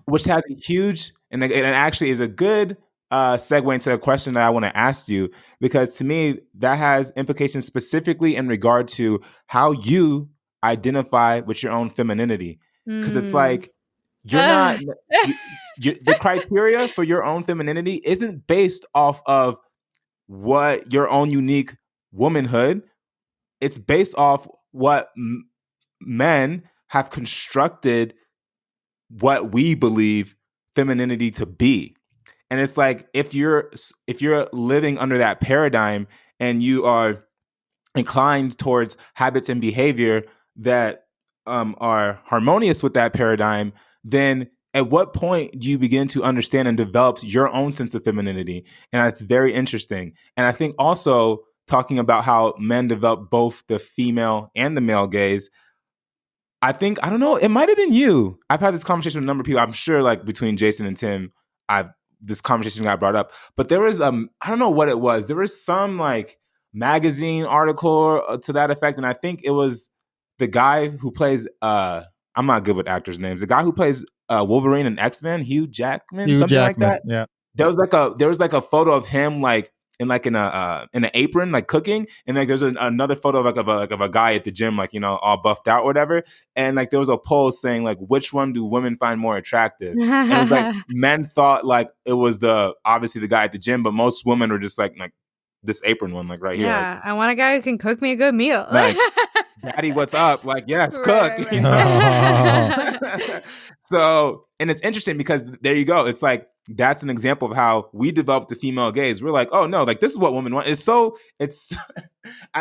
Which has a huge, and it actually is a good segue into a question that I want to ask you, because to me, that has implications specifically in regard to how you identify with your own femininity. Because it's like, you're not, the criteria for your own femininity isn't based off of what your own unique womanhood. It's based off what men have constructed what we believe femininity to be. And it's like, if you're living under that paradigm and you are inclined towards habits and behavior that are harmonious with that paradigm, then at what point do you begin to understand and develop your own sense of femininity? And that's very interesting. And I think also talking about how men develop both the female and the male gaze, I don't know, it might have been you. I've had this conversation with a number of people. I'm sure like between Jason and Tim, this conversation got brought up. But there was I don't know what it was. There was some like magazine article to that effect, and I think it was the guy who plays I'm not good with actors' names. The guy who plays Wolverine and X-Men, Hugh Jackman, like that. Yeah. There was like a photo of him like in an apron, like cooking, and like there's another photo of a guy at the gym, like, you know, all buffed out or whatever, and like there was a poll saying like, which one do women find more attractive? And it was like men thought like it was obviously the guy at the gym, but most women were just like this apron one, like right here, like, Yeah, I want a guy who can cook me a good meal. like, daddy, what's up? Like, yes, cook. Right, You know? So, and it's interesting because there you go. It's like, that's an example of how we developed the female gaze. We're like, oh no, like this is what women want. I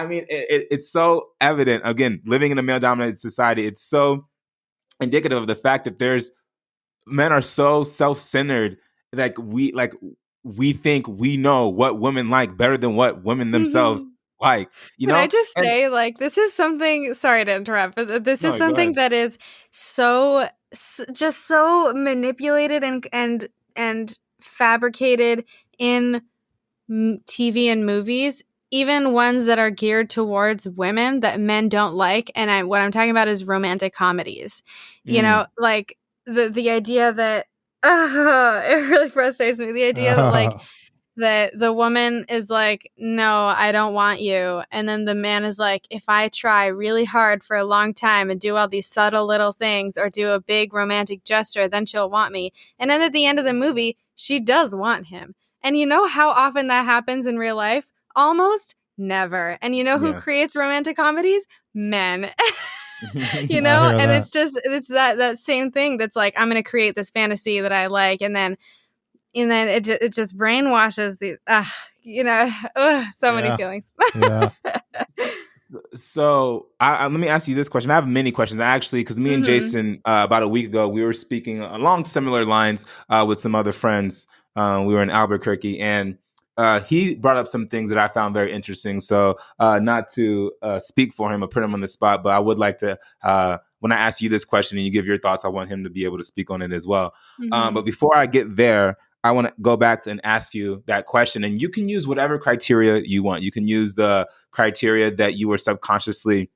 mean, it's so evident. Again, living in a male dominated society, it's so indicative of the fact that men are so self-centered. We think we know what women like better than what women themselves like, you Can know? I just say, like, this is something, sorry to interrupt, but this is something that is just so manipulated and fabricated in TV and movies, even ones that are geared towards women that men don't like. And what I'm talking about is romantic comedies. You know, like the idea that it really frustrates me. The idea that like that the woman is like, no, I don't want you. And then the man is like, if I try really hard for a long time and do all these subtle little things or do a big romantic gesture, then she'll want me. And then at the end of the movie, she does want him. And you know how often that happens in real life? Almost never. And you know who creates romantic comedies? Men. You know, and it's that same thing that's like, I'm going to create this fantasy that I like, and then it just brainwashes so many feelings. So let me ask you this question. I have many questions actually, because me and Jason about a week ago we were speaking along similar lines with some other friends. We were in Albuquerque, and he brought up some things that I found very interesting. So not to speak for him or put him on the spot, but I would like to, when I ask you this question and you give your thoughts, I want him to be able to speak on it as well. But before I get there, I want to go back and ask you that question, and you can use whatever criteria you want. You can use the criteria that you were subconsciously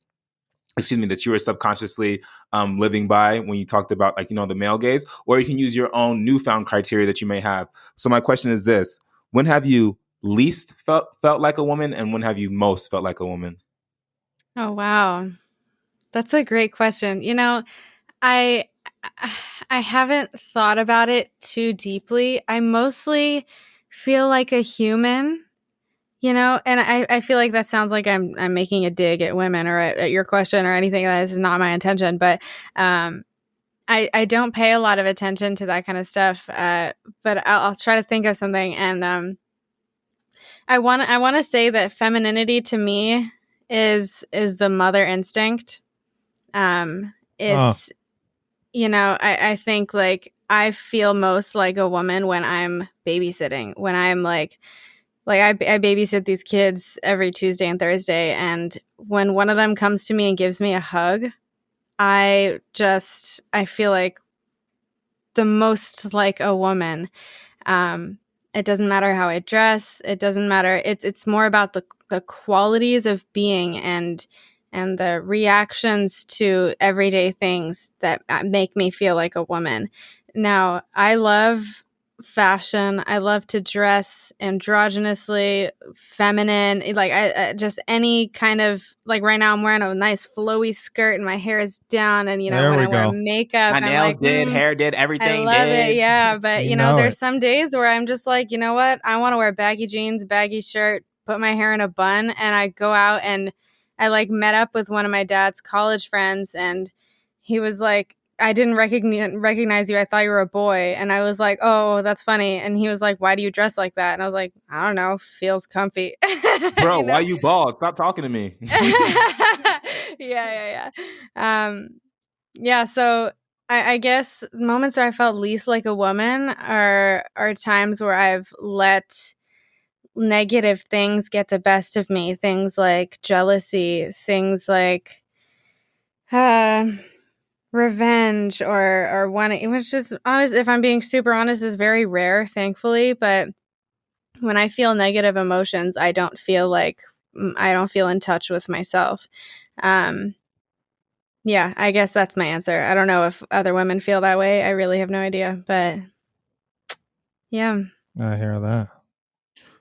living by when you talked about, like, you know, the male gaze, or you can use your own newfound criteria that you may have. So my question is this: when have you least felt like a woman, and when have you most felt like a woman? Oh, wow. That's a great question. You know, I haven't thought about it too deeply. I mostly feel like a human, you know, and I feel like that sounds like I'm making a dig at women or at your question or anything. That is not my intention, but I don't pay a lot of attention to that kind of stuff. But I'll try to think of something, and I want to say that femininity to me is the mother instinct. It's you know, I think like I feel most like a woman when I'm babysitting, when I'm like I babysit these kids every Tuesday and Thursday, and when one of them comes to me and gives me a hug, I feel like the most like a woman. It doesn't matter how I dress. It doesn't matter. It's more about the qualities of being and the reactions to everyday things that make me feel like a woman. Now, I love fashion. I love to dress androgynously, feminine. Like I just any kind of, like right now I'm wearing a nice flowy skirt and my hair is down, and you know, when I wear makeup, my nails hair did, everything. I love it, yeah. But you know, there's some days where I'm just like, you know what? I want to wear baggy jeans, baggy shirt, put my hair in a bun, and I go out and I like met up with one of my dad's college friends, and he was like, I didn't recognize you. I thought you were a boy. And I was like, oh, that's funny. And he was like, why do you dress like that? And I was like, I don't know. Feels comfy. Bro, you know? Why you bald? Stop talking to me. Yeah. Yeah, so I guess moments where I felt least like a woman are times where I've let negative things get the best of me. Things like jealousy, things like revenge or wanting, which is honest, if I'm being super honest, is very rare, thankfully. But when I feel negative emotions, I don't feel in touch with myself. Yeah, I guess that's my answer. I don't know if other women feel that way. I really have no idea, but yeah. I hear that.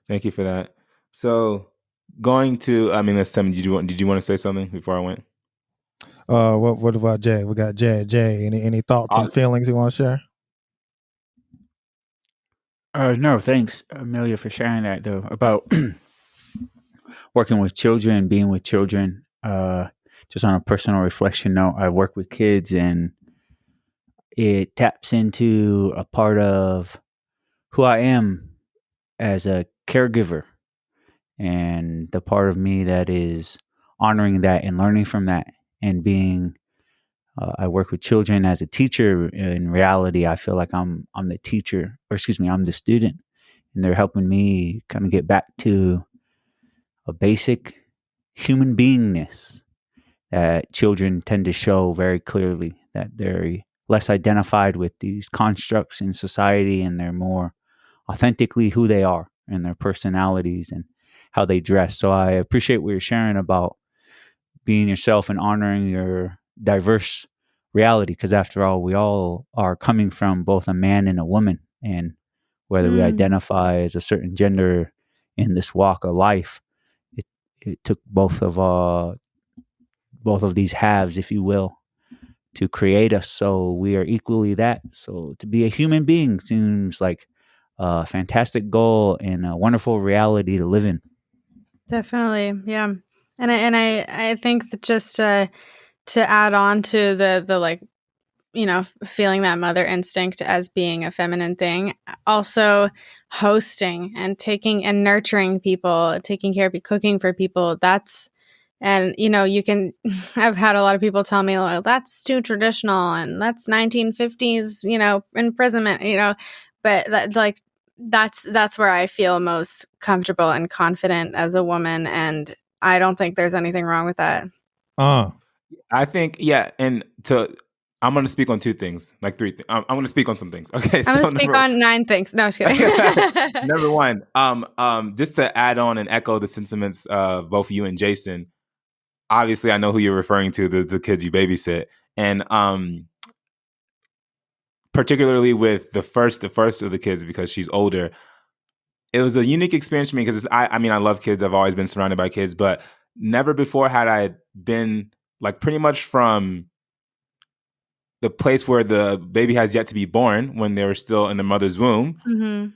Thank you for that. So going to, I mean, let's tell me, did you want to say something before I went? What about Jay? We got Jay. Jay, any thoughts and feelings you want to share? No, thanks, Amelia, for sharing that though about working with children, being with children. Just on a personal reflection note, I work with kids, and it taps into a part of who I am as a caregiver, and the part of me that is honoring that and learning from that, and being. I work with children as a teacher. In reality, I feel like I'm the teacher, or excuse me, I'm the student, and they're helping me kind of get back to a basic human beingness that children tend to show very clearly, that they're less identified with these constructs in society, and they're more authentically who they are and their personalities and how they dress. So I appreciate what you're sharing about being yourself and honoring your diverse reality, because after all, we all are coming from both a man and a woman, and whether we identify as a certain gender in this walk of life, it, it took both of these halves, if you will, to create us. So we are equally that. So to be a human being seems like a fantastic goal and a wonderful reality to live in. Definitely, yeah. And I think that just to add on to the like, feeling that mother instinct as being a feminine thing, also hosting and taking and nurturing people, taking care of you, cooking for people, and you can I've had a lot of people tell me, well, that's too traditional and that's 1950s, imprisonment, but that's where I feel most comfortable and confident as a woman, and I don't think there's anything wrong with that. I think, yeah, I'm going to speak on two things, like three things. I'm going to speak on some things. Okay, I'm going to speak on 9 things. No, just kidding. Number one, just to add on and echo the sentiments of both you and Jason. Obviously, I know who you're referring to, the kids you babysit, and particularly with the first of the kids, because she's older. It was a unique experience for me because I mean, I love kids. I've always been surrounded by kids, but never before had I been like pretty much from the place where the baby has yet to be born, when they were still in the mother's womb,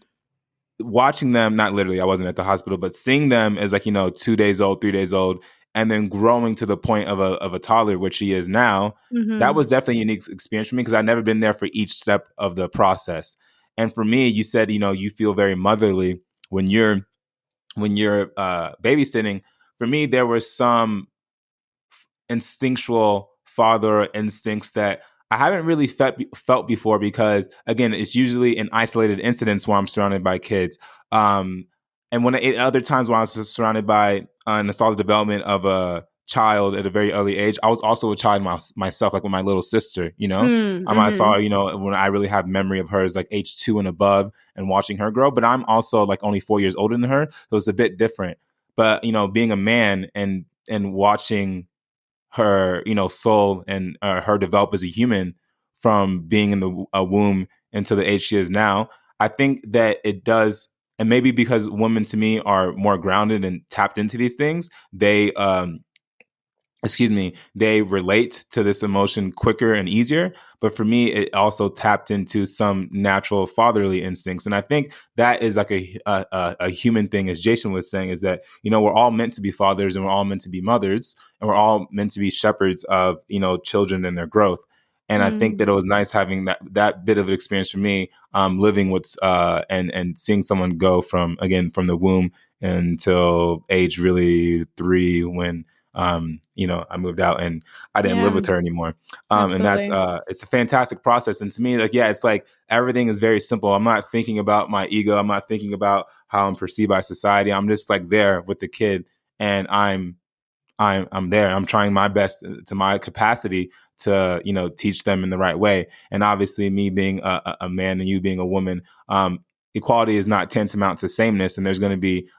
watching them, not literally, I wasn't at the hospital, but seeing them as like, 2 days old, 3 days old, and then growing to the point of a toddler, which she is now. That was definitely a unique experience for me because I've never been there for each step of the process. And for me, you said, you feel very motherly when you're babysitting. For me, there were some instinctual father instincts that I haven't really felt before, because again, it's usually in isolated incidents where I'm surrounded by kids. And when other times when I was surrounded by and saw the development of a child at a very early age, I was also a child myself, like with my little sister, I saw, when I really have memory of her as like age 2 and above and watching her grow, but I'm also like only 4 years older than her. So it's a bit different, but being a man and watching her, soul and her develop as a human from being in the womb into the age she is now. I think that it does, and maybe because women to me are more grounded and tapped into these things, they they relate to this emotion quicker and easier. But for me, it also tapped into some natural fatherly instincts. And I think that is like a human thing, as Jason was saying, is that, we're all meant to be fathers and we're all meant to be mothers and we're all meant to be shepherds of, children and their growth. And I think that it was nice having that bit of an experience for me, living with and seeing someone go from the womb until age really 3, when I moved out and I didn't live with her anymore. And that's it's a fantastic process. And to me, like, it's like everything is very simple. I'm not thinking about my ego. I'm not thinking about how I'm perceived by society. I'm just like there with the kid, and I'm there. I'm trying my best to my capacity to, teach them in the right way. And obviously, me being a man and you being a woman, equality is not tantamount to sameness, and there's going to be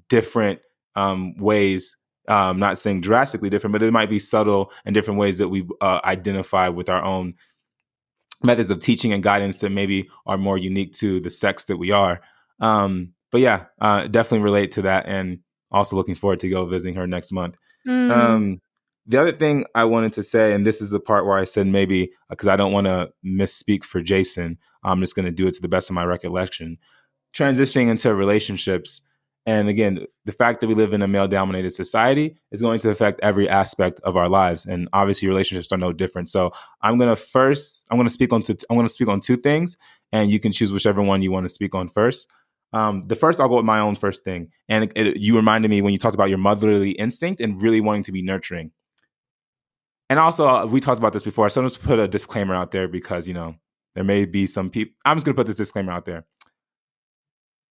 different ways. Not saying drastically different, but there might be subtle and different ways that we identify with our own methods of teaching and guidance that maybe are more unique to the sex that we are. But yeah, definitely relate to that, and also looking forward to go visiting her next month. Mm. The other thing I wanted to say, and this is the part where I said maybe because I don't want to misspeak for Jason, I'm just going to do it to the best of my recollection. Transitioning into relationships, and again, the fact that we live in a male-dominated society is going to affect every aspect of our lives, and obviously, relationships are no different. So, I'm going to speak on two things, and you can choose whichever one you want to speak on first. The first, I'll go with my own first thing, and you reminded me when you talked about your motherly instinct and really wanting to be nurturing. And also, we talked about this before. So I'm just put a disclaimer out there because, there may be some people. I'm just going to put this disclaimer out there.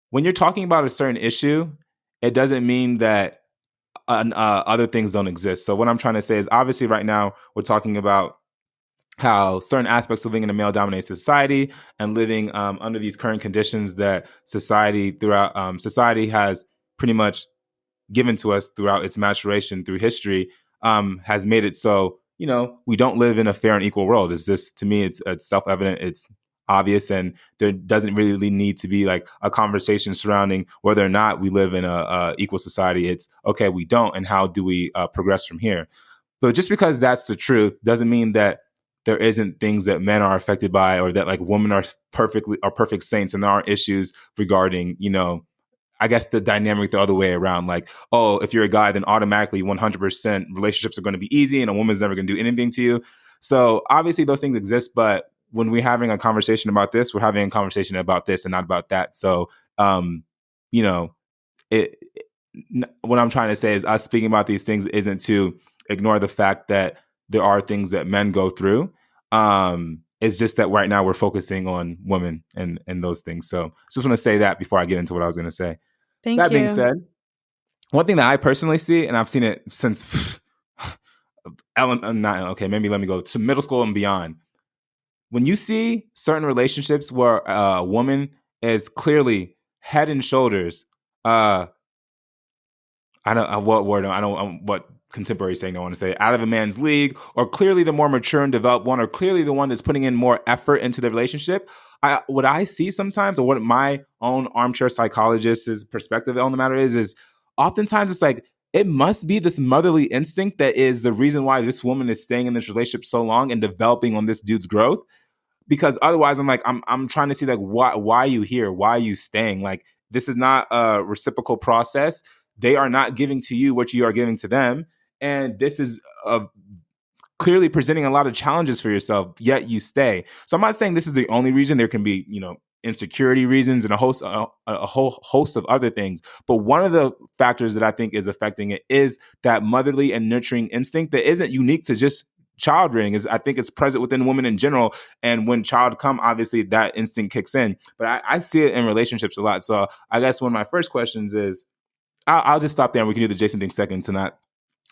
When you're talking about a certain issue, it doesn't mean that other things don't exist. So what I'm trying to say is obviously right now we're talking about how certain aspects of living in a male-dominated society and living under these current conditions that society has pretty much given to us throughout its maturation through history has made it so we don't live in a fair and equal world. It's just, to me, it's self-evident, it's obvious, and there doesn't really need to be like a conversation surrounding whether or not we live in a equal society. It's okay, we don't, and how do we progress from here? But just because that's the truth doesn't mean that there isn't things that men are affected by, or that like women are perfect saints, and there aren't issues regarding I guess the dynamic the other way around. Like, oh, if you're a guy, then automatically 100% relationships are going to be easy and a woman's never going to do anything to you. So obviously those things exist, but when we're having a conversation about this, we're having a conversation about this and not about that. So, you know, what I'm trying to say is us speaking about these things isn't to ignore the fact that there are things that men go through. It's just that right now we're focusing on women and those things. So I just want to say that before I get into what I was going to say. Thank That being you. said, one thing that I personally see, and I've seen it since maybe let me go to middle school and beyond. When you see certain relationships where a woman is clearly head and shoulders, I don't what contemporary saying I want to say, out of a man's league, or clearly the more mature and developed one, or clearly the one that's putting in more effort into the relationship. What I see sometimes, or what my own armchair psychologist's perspective on the matter is oftentimes it's like it must be this motherly instinct that is the reason why this woman is staying in this relationship so long and developing on this dude's growth. Because otherwise, I'm trying to see like why are you here? Why are you staying? Like, this is not a reciprocal process. They are not giving to you what you are giving to them, and this is clearly presenting a lot of challenges for yourself. Yet you stay. So I'm not saying this is the only reason. There can be insecurity reasons and a whole host of other things. But one of the factors that I think is affecting it is that motherly and nurturing instinct that isn't unique to just child rearing. I think it's present within women in general. And when child come, obviously that instinct kicks in. But I see it in relationships a lot. So I guess one of my first questions is, I'll just stop there and we can do the Jason thing second to not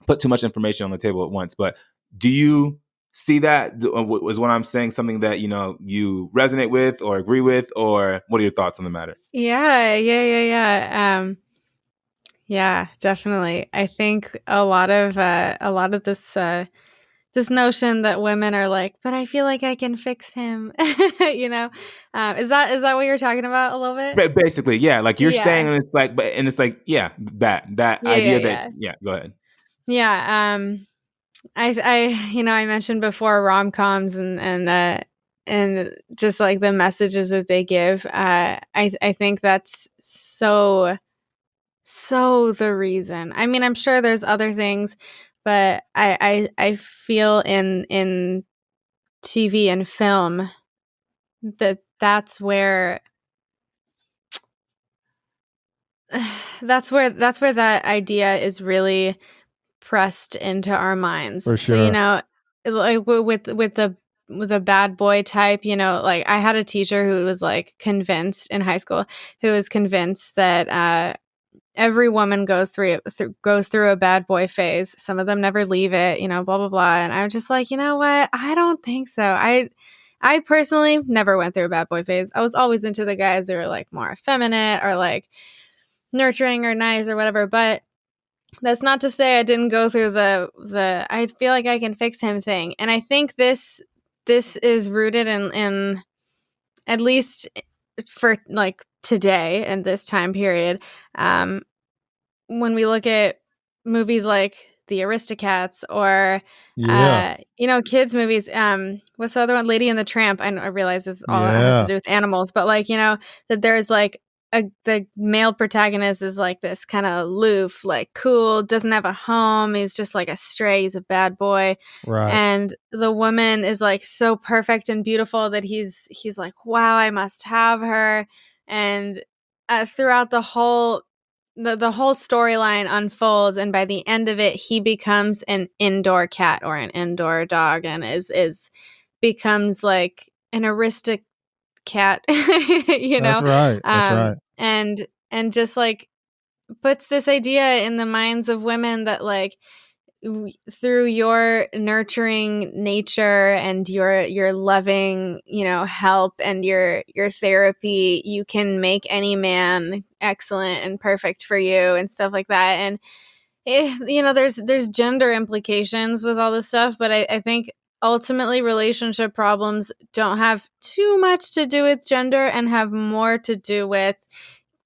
put too much information on the table at once. But do you see that? Was what I'm saying something that you resonate with or agree with, or what are your thoughts on the matter? Yeah. Yeah, definitely. I think a lot of this this notion that women are like, but I feel like I can fix him. Is that what you're talking about a little bit? Basically, yeah. Like you're Yeah. staying, and it's like, yeah, that idea that, yeah. Go ahead. Yeah. I mentioned before rom-coms and just like the messages that they give. I think that's so the reason. I mean, I'm sure there's other things, but I feel in TV and film that's where that idea is really pressed into our minds. For So, sure. like with the bad boy type, like I had a teacher who was like convinced in high school, who was convinced that every woman goes through a bad boy phase. Some of them never leave it, blah blah blah. And I was just like, you know what? I don't think so. I personally never went through a bad boy phase. I was always into the guys that were like more effeminate or like nurturing or nice or whatever. But that's not to say I didn't go through the I feel like I can fix him thing. And I think this is rooted in at least for like today and this time period. When we look at movies like The Aristocats or Yeah. kids movies, what's the other one, Lady and the Tramp? I realize this all has to Yeah. do with animals, but like, that there's like the male protagonist is like this kind of aloof, like cool, doesn't have a home, he's just like a stray, he's a bad boy. Right. And the woman is like so perfect and beautiful that he's like, wow, I must have her. And throughout the whole storyline unfolds, and by the end of it, he becomes an indoor cat or an indoor dog, and is becomes like an aristocrat, That's right. That's right. And just like puts this idea in the minds of women that like through your nurturing nature and your loving help and your therapy, you can make any man excellent and perfect for you and stuff like that. And there's gender implications with all this stuff, but I think ultimately relationship problems don't have too much to do with gender and have more to do with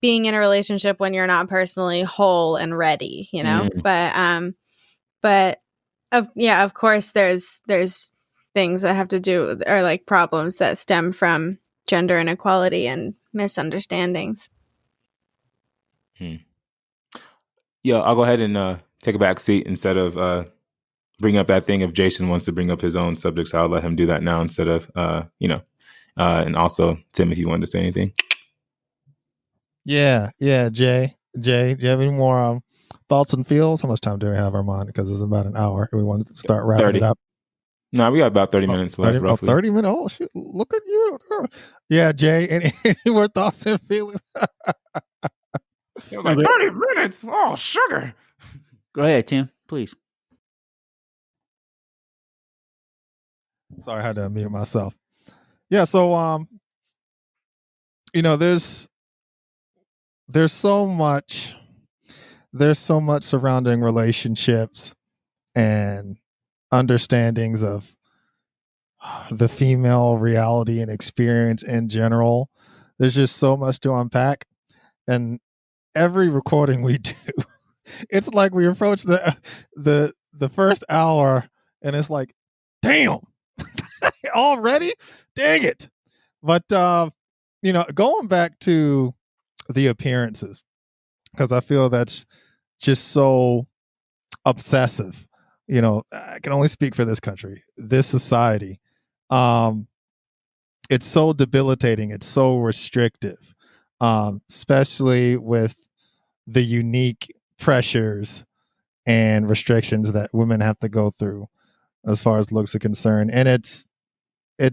being in a relationship when you're not personally whole and ready, but of course there's things that have to do or like problems that stem from gender inequality and misunderstandings. Yeah, I'll go ahead and take a back seat instead of bring up that thing. If Jason wants to bring up his own subjects, I'll let him do that now instead of and also Tim, if you wanted to say anything. Yeah. Jay, do you have any more thoughts and feels? How much time do we have, Armand? Because it's about an hour. We wanted to start wrapping 30. it up. No, we got about 30 minutes left, roughly. 30 minutes? Oh, shoot. Look at you. Yeah, Jay, any more thoughts and feelings? It was like 30 minutes. Oh, sugar. Go ahead, Tim, please. Sorry, I had to unmute myself. Yeah, so there's so much surrounding relationships and understandings of the female reality and experience in general. There's just so much to unpack, and every recording we do, it's like we approach the first hour, and it's like, damn, already, dang it. But going back to the appearances, because I feel that's just so obsessive. I can only speak for this country, this society. It's so debilitating. It's so restrictive, especially with the unique pressures and restrictions that women have to go through as far as looks are concerned. And it's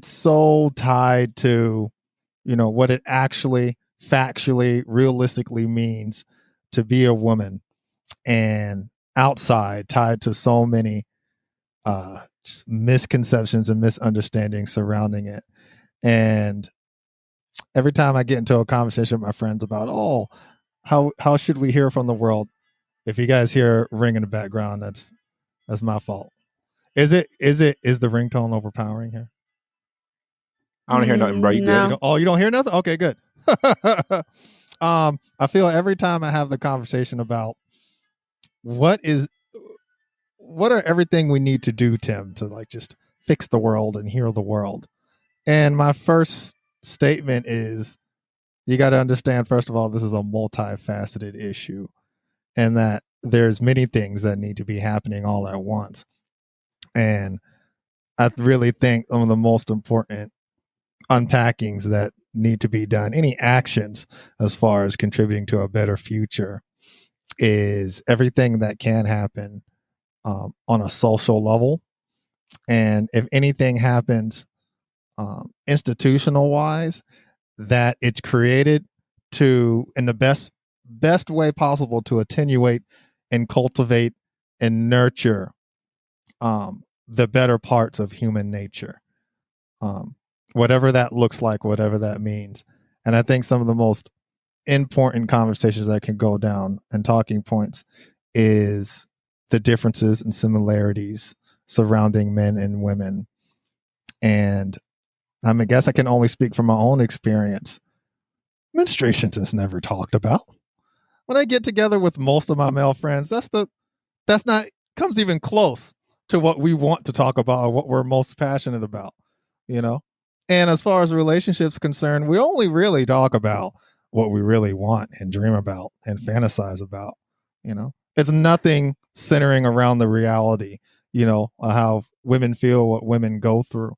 so tied to, what it actually factually, realistically means to be a woman, and outside tied to so many just misconceptions and misunderstandings surrounding it. And every time I get into a conversation with my friends about, how should we hear from the world? If you guys hear a ring in the background, that's my fault. Is the ringtone overpowering here? I don't hear nothing, bro. You good? No. You don't hear nothing? Okay, good. I feel every time I have the conversation about what are everything we need to do, Tim, to like just fix the world and heal the world. And my first statement is, you got to understand, first of all, this is a multifaceted issue, and that there's many things that need to be happening all at once. And I really think some of the most important unpackings that need to be done, any actions as far as contributing to a better future, is everything that can happen on a social level. And if anything happens institutional wise, that it's created to, in the best way possible, to attenuate and cultivate and nurture the better parts of human nature, whatever that looks like, whatever that means. And I think some of the most important conversations that can go down and talking points is the differences and similarities surrounding men and women. And I guess I can only speak from my own experience. menstruation is never talked about. When I get together with most of my male friends, that's not comes even close to what we want to talk about or what we're most passionate about, you know? And as far as relationships concerned, we only really talk about what we really want and dream about and fantasize about, you know? It's nothing centering around the reality, of how women feel, what women go through.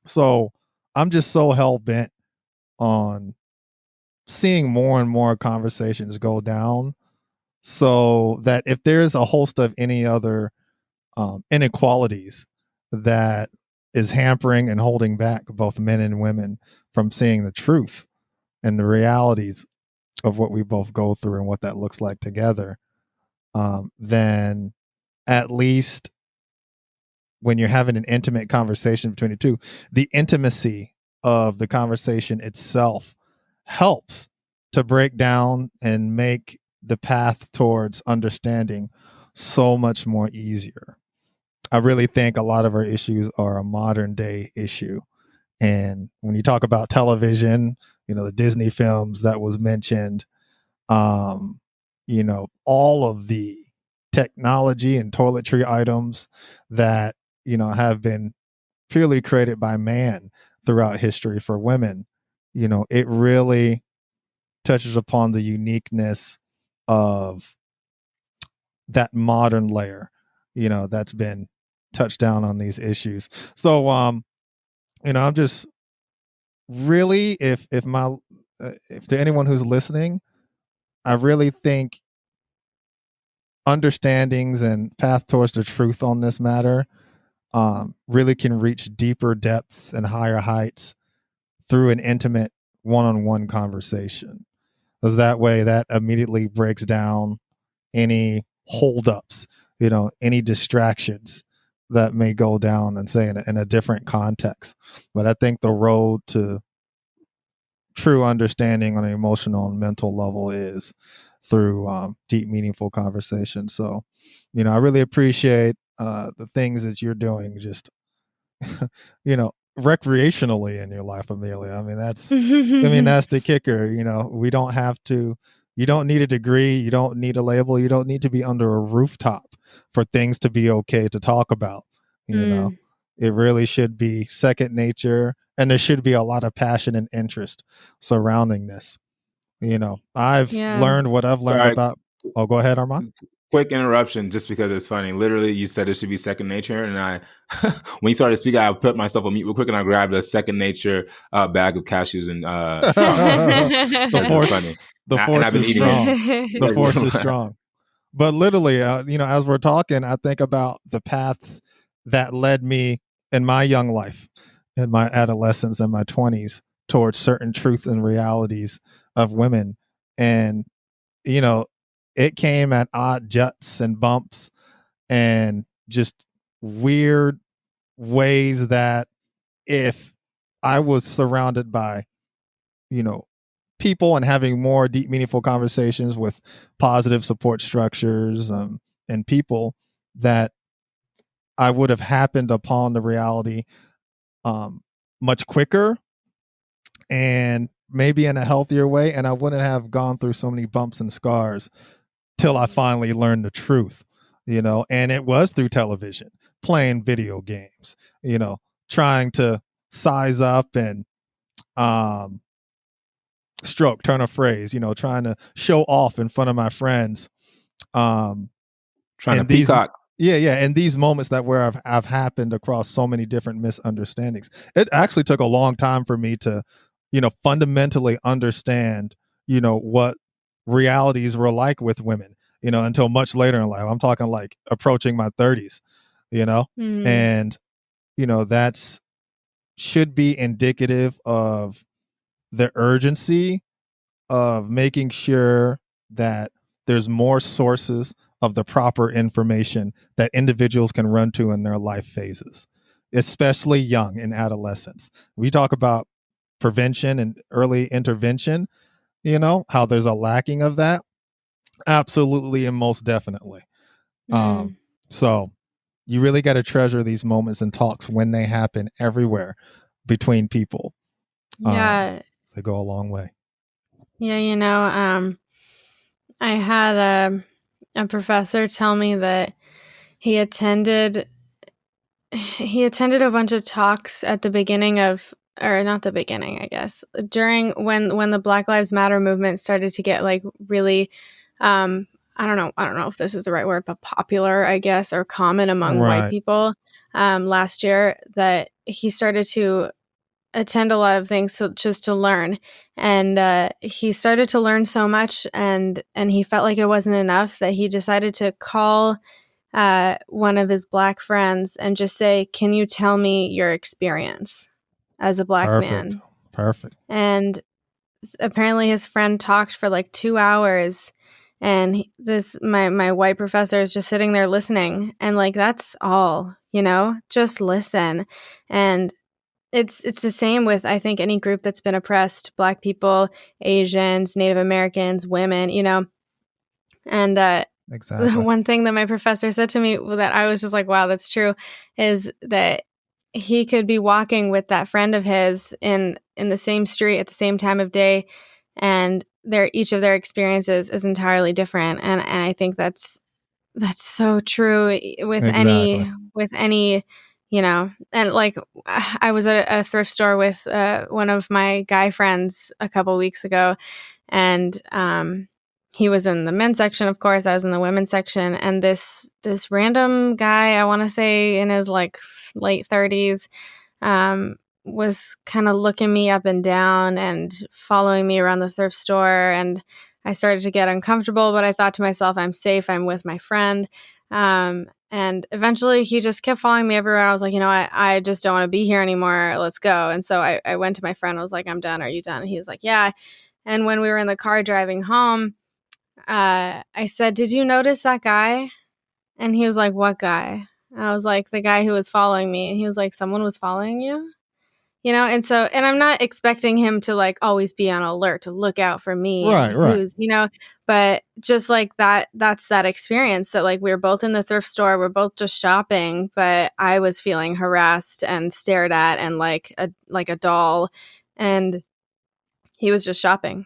So I'm just so hell bent on seeing more and more conversations go down so that if there's a host of any other inequalities that is hampering and holding back both men and women from seeing the truth and the realities of what we both go through and what that looks like together, then at least when you're having an intimate conversation between the two, the intimacy of the conversation itself helps to break down and make the path towards understanding so much more easier. I really think a lot of our issues are a modern day issue. And when you talk about television, the Disney films that was mentioned, all of the technology and toiletry items that, have been purely created by man throughout history for women, it really touches upon the uniqueness of that modern layer, that's been touched down on these issues. So, I'm just really, if to anyone who's listening, I really think understandings and path towards the truth on this matter really can reach deeper depths and higher heights through an intimate one-on-one conversation. Because that way, that immediately breaks down any holdups, any distractions that may go down and say in a different context. But I think the road to true understanding on an emotional and mental level is through deep, meaningful conversation. So, I really appreciate the things that you're doing just, recreationally in your life, Amelia. I mean, that's the kicker. We don't have to, you don't need a degree, you don't need a label, you don't need to be under a rooftop for things to be okay to talk about. It really should be second nature, and there should be a lot of passion and interest surrounding this. I've learned what I've learned about. Oh, go ahead, Armand. Quick interruption, just because it's funny. Literally, you said it should be second nature, and I, when you started speaking, I put myself on mute real quick, and I grabbed a second nature bag of cashews and the force. Funny. The force is strong. The force is strong. But literally, as we're talking, I think about the paths that led me in my young life, in my adolescence and my 20s, towards certain truth and realities of women. And, it came at odd juts and bumps and just weird ways that if I was surrounded by, people and having more deep, meaningful conversations with positive support structures and people, that I would have happened upon the reality much quicker and maybe in a healthier way. And I wouldn't have gone through so many bumps and scars till I finally learned the truth, and it was through television, playing video games, trying to size up and turn a phrase, trying to show off in front of my friends. Trying to peacock. Yeah. And these moments where I've happened across so many different misunderstandings. It actually took a long time for me to, fundamentally understand, what realities were like with women, until much later in life. I'm talking like approaching my 30s, and, that's should be indicative of the urgency of making sure that there's more sources of the proper information that individuals can run to in their life phases, especially young in adolescence. We talk about prevention and early intervention, how there's a lacking of that. Absolutely and most definitely. So you really got to treasure these moments and talks when they happen everywhere between people. Yeah. They go a long way. Yeah, I had a professor tell me that he attended a bunch of talks at the beginning of, or not the beginning, I guess, during when the Black Lives Matter movement started to get like really, I don't know if this is the right word, but popular, I guess, or common among white people. Last year, that he started to attend a lot of things just to learn, and he started to learn so much, and he felt like it wasn't enough, that he decided to call one of his Black friends and just say, "Can you tell me your experience as a Black man?" Perfect. And apparently his friend talked for like 2 hours, and my white professor is just sitting there listening, and like, that's all, just listen. And it's the same with, I think, any group that's been oppressed: Black people, Asians, Native Americans, women, and Exactly. the one thing that my professor said to me that I was just like, wow, that's true, is that he could be walking with that friend of his in the same street at the same time of day, and each of their experiences is entirely different. And I think that's so true with any, and like, I was at a thrift store with one of my guy friends a couple weeks ago, and he was in the men's section, of course. I was in the women's section, and this random guy, I want to say in his like late 30s, was kind of looking me up and down and following me around the thrift store, and I started to get uncomfortable, but I thought to myself, I'm safe, I'm with my friend. And eventually he just kept following me everywhere. I was like, I just don't want to be here anymore. Let's go. And so I went to my friend. I was like, I'm done. Are you done? And he was like, yeah. And when we were in the car driving home, I said, did you notice that guy? And he was like, what guy? I was like, the guy who was following me. And he was like, someone was following you? And I'm not expecting him to like always be on alert to look out for me. Right. Who's, but just like that's that experience that like, we were both in the thrift store. We're both just shopping, but I was feeling harassed and stared at and like a doll, and he was just shopping,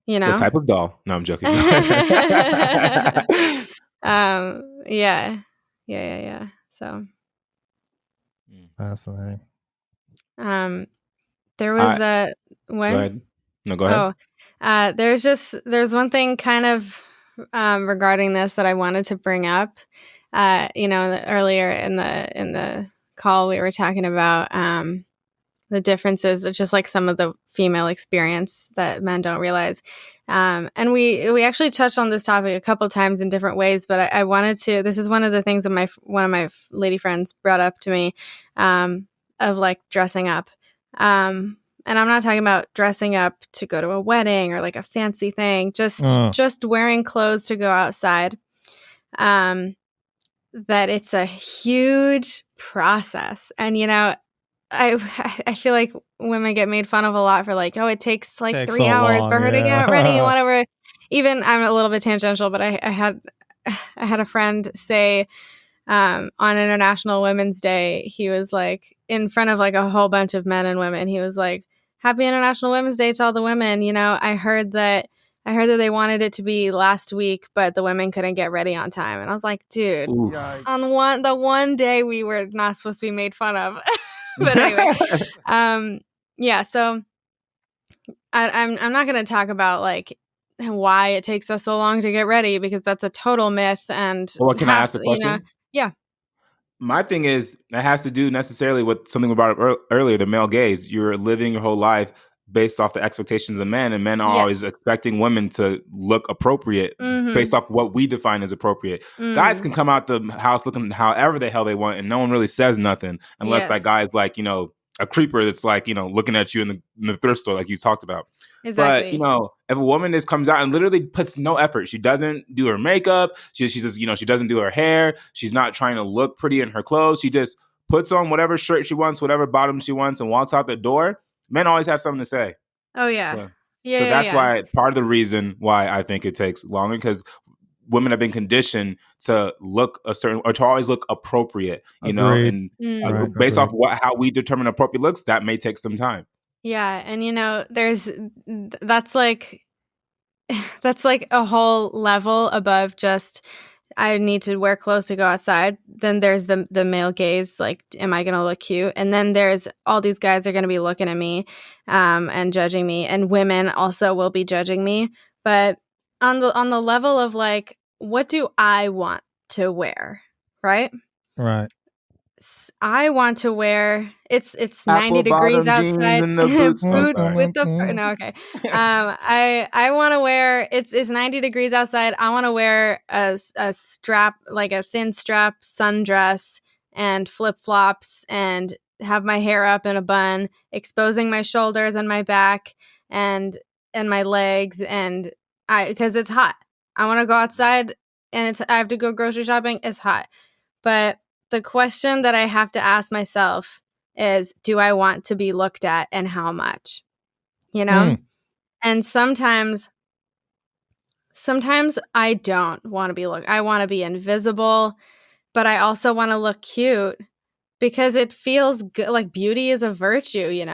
What type of doll? No, I'm joking. Yeah. So Fascinating. there was when Go ahead. No, go ahead. There's one thing kind of regarding this that I wanted to bring up. Earlier in the call, we were talking about the differences of just like some of the female experience that men don't realize. And we actually touched on this topic a couple times in different ways, but I wanted to, this is one of the things that one of my lady friends brought up to me, of like dressing up. And I'm not talking about dressing up to go to a wedding or like a fancy thing, just wearing clothes to go outside. That it's a huge process. And, I feel like women get made fun of a lot for like, oh, it takes like 3 hours for her to get ready and whatever. Even, I'm a little bit tangential, but I had a friend say, on International Women's Day, he was like, in front of like a whole bunch of men and women, he was like, happy International Women's Day to all the women. I heard that they wanted it to be last week, but the women couldn't get ready on time. And I was like, dude, on the one day we were not supposed to be made fun of. But anyway, yeah. So I'm not going to talk about like why it takes us so long to get ready, because that's a total myth. And can I ask a question? Yeah. My thing is, it has to do necessarily with something we brought up earlier, the male gaze. You're living your whole life based off the expectations of men, and men are always expecting women to look appropriate based off what we define as appropriate. Guys can come out the house looking however the hell they want, and no one really says nothing unless that guy's like, a creeper that's like, looking at you in the thrift store like you talked about. Exactly. But, if a woman just comes out and literally puts no effort, she doesn't do her makeup, she just, she doesn't do her hair, she's not trying to look pretty in her clothes, she just puts on whatever shirt she wants, whatever bottom she wants, and walks out the door, men always have something to say. Oh, yeah. So that's why, part of the reason why I think it takes longer, because women have been conditioned to look a certain, or to always look appropriate, and based off how we determine appropriate looks, that may take some time. Yeah, and that's like that's like a whole level above just I need to wear clothes to go outside. Then there's the male gaze, like, am I gonna look cute? And then there's all these guys are gonna be looking at me, and judging me, and women also will be judging me. But on the level of like, what do I want to wear, right? Right. I want to wear it's 90 Apple degrees bottom jeans outside. and the boots. Oh, Boots sorry. with the no, okay. I want to wear it's 90 degrees outside. I want to wear a strap, like a thin strap sundress and flip-flops, and have my hair up in a bun, exposing my shoulders and my back and my legs, and because it's hot. I want to go outside, and I have to go grocery shopping. It's hot. But the question that I have to ask myself is, do I want to be looked at, and how much? You know? And sometimes I don't want to be looked. I want to be invisible, but I also want to look cute because it feels good. Like, beauty is a virtue,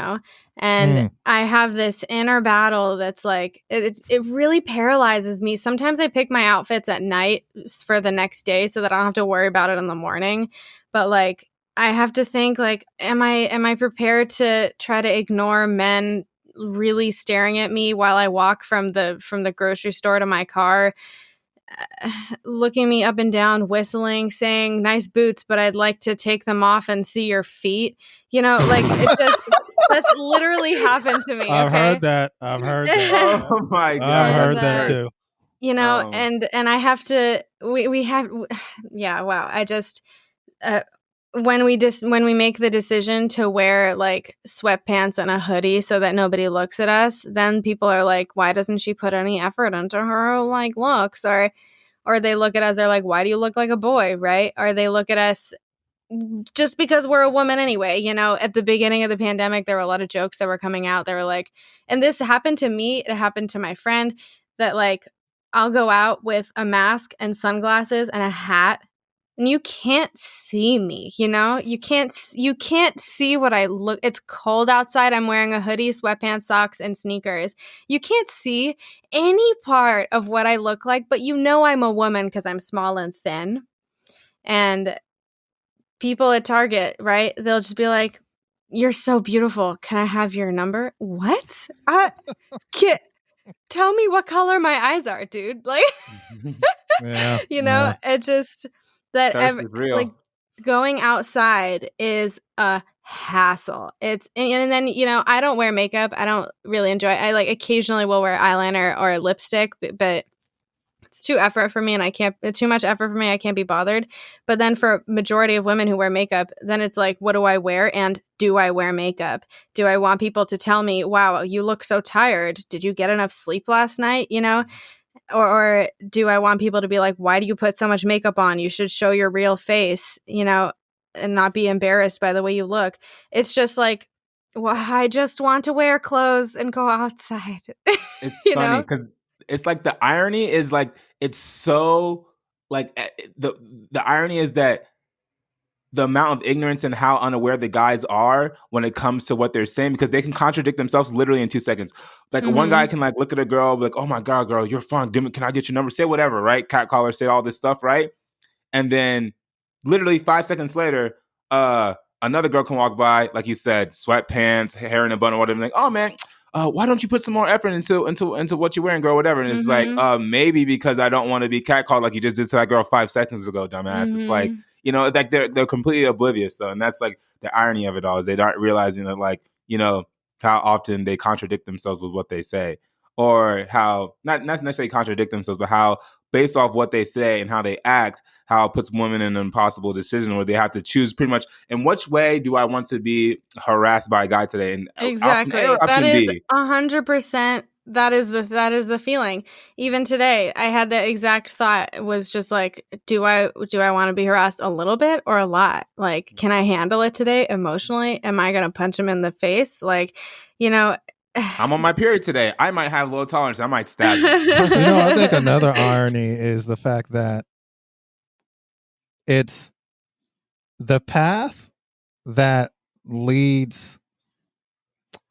And I have this inner battle that's like, it really paralyzes me. Sometimes I pick my outfits at night for the next day so that I don't have to worry about it in the morning. But like, I have to think, like, am I prepared to try to ignore men really staring at me while I walk from the grocery store to my car, looking me up and down, whistling, saying nice boots, but I'd like to take them off and see your feet. Like, that's literally happened to me. Okay? I've heard that. Oh my god! I've heard that that's too. And I have to. We have. Yeah. Wow. I just. When we make the decision to wear like sweatpants and a hoodie so that nobody looks at us, then people are like, why doesn't she put any effort into her like looks? Or they look at us, they're like, why do you look like a boy, right? Or they look at us just because we're a woman anyway. At the beginning of the pandemic, there were a lot of jokes that were coming out. They were like, and this happened to me, it happened to my friend, that like, I'll go out with a mask and sunglasses and a hat, and you can't see me. You can't see what I look. It's cold outside. I'm wearing a hoodie, sweatpants, socks, and sneakers. You can't see any part of what I look like, but I'm a woman because I'm small and thin. And people at Target, right? They'll just be like, "You're so beautiful. Can I have your number?" What? Can't tell me what color my eyes are, dude. Like, Yeah. it just that Thirst is real. like, going outside is a hassle. And then I don't wear makeup. I don't really enjoy it. I like occasionally will wear eyeliner or lipstick, but it's too effort for me, and it's too much effort for me. I can't be bothered. But then for majority of women who wear makeup, then it's like, what do I wear? And do I wear makeup? Do I want people to tell me, wow, you look so tired. Did you get enough sleep last night? Or do I want people to be like, why do you put so much makeup on? You should show your real face, and not be embarrassed by the way you look. It's just like, well, I just want to wear clothes and go outside. It's funny because it's like the irony is like, it's so like the irony is that the amount of ignorance and how unaware the guys are when it comes to what they're saying, because they can contradict themselves literally in 2 seconds. Like one guy can like look at a girl, be like, "Oh my god, girl, you're fun. Can I get your number?" Say whatever, right? Catcaller, say all this stuff, right? And then literally 5 seconds later, another girl can walk by, like you said, sweatpants, hair in a bun or whatever. Like, "Oh man, why don't you put some more effort into what you're wearing, girl?" Whatever. And it's like, maybe because I don't want to be catcalled like you just did to that girl 5 seconds ago, dumbass. It's like, like they're completely oblivious though, and that's like the irony of it all, is they aren't realizing that, like, how often they contradict themselves with what they say, or how not necessarily contradict themselves, but how based off what they say and how they act, how it puts women in an impossible decision where they have to choose pretty much, in which way do I want to be harassed by a guy today? And Exactly. option A or option That is B? 100%. That is the feeling. Even today, I had the exact thought. Was just like, do I want to be harassed a little bit or a lot? Like, can I handle it today emotionally? Am I gonna punch him in the face? Like, I'm on my period today. I might have low tolerance. I might stab you. I think another irony is the fact that it's the path that leads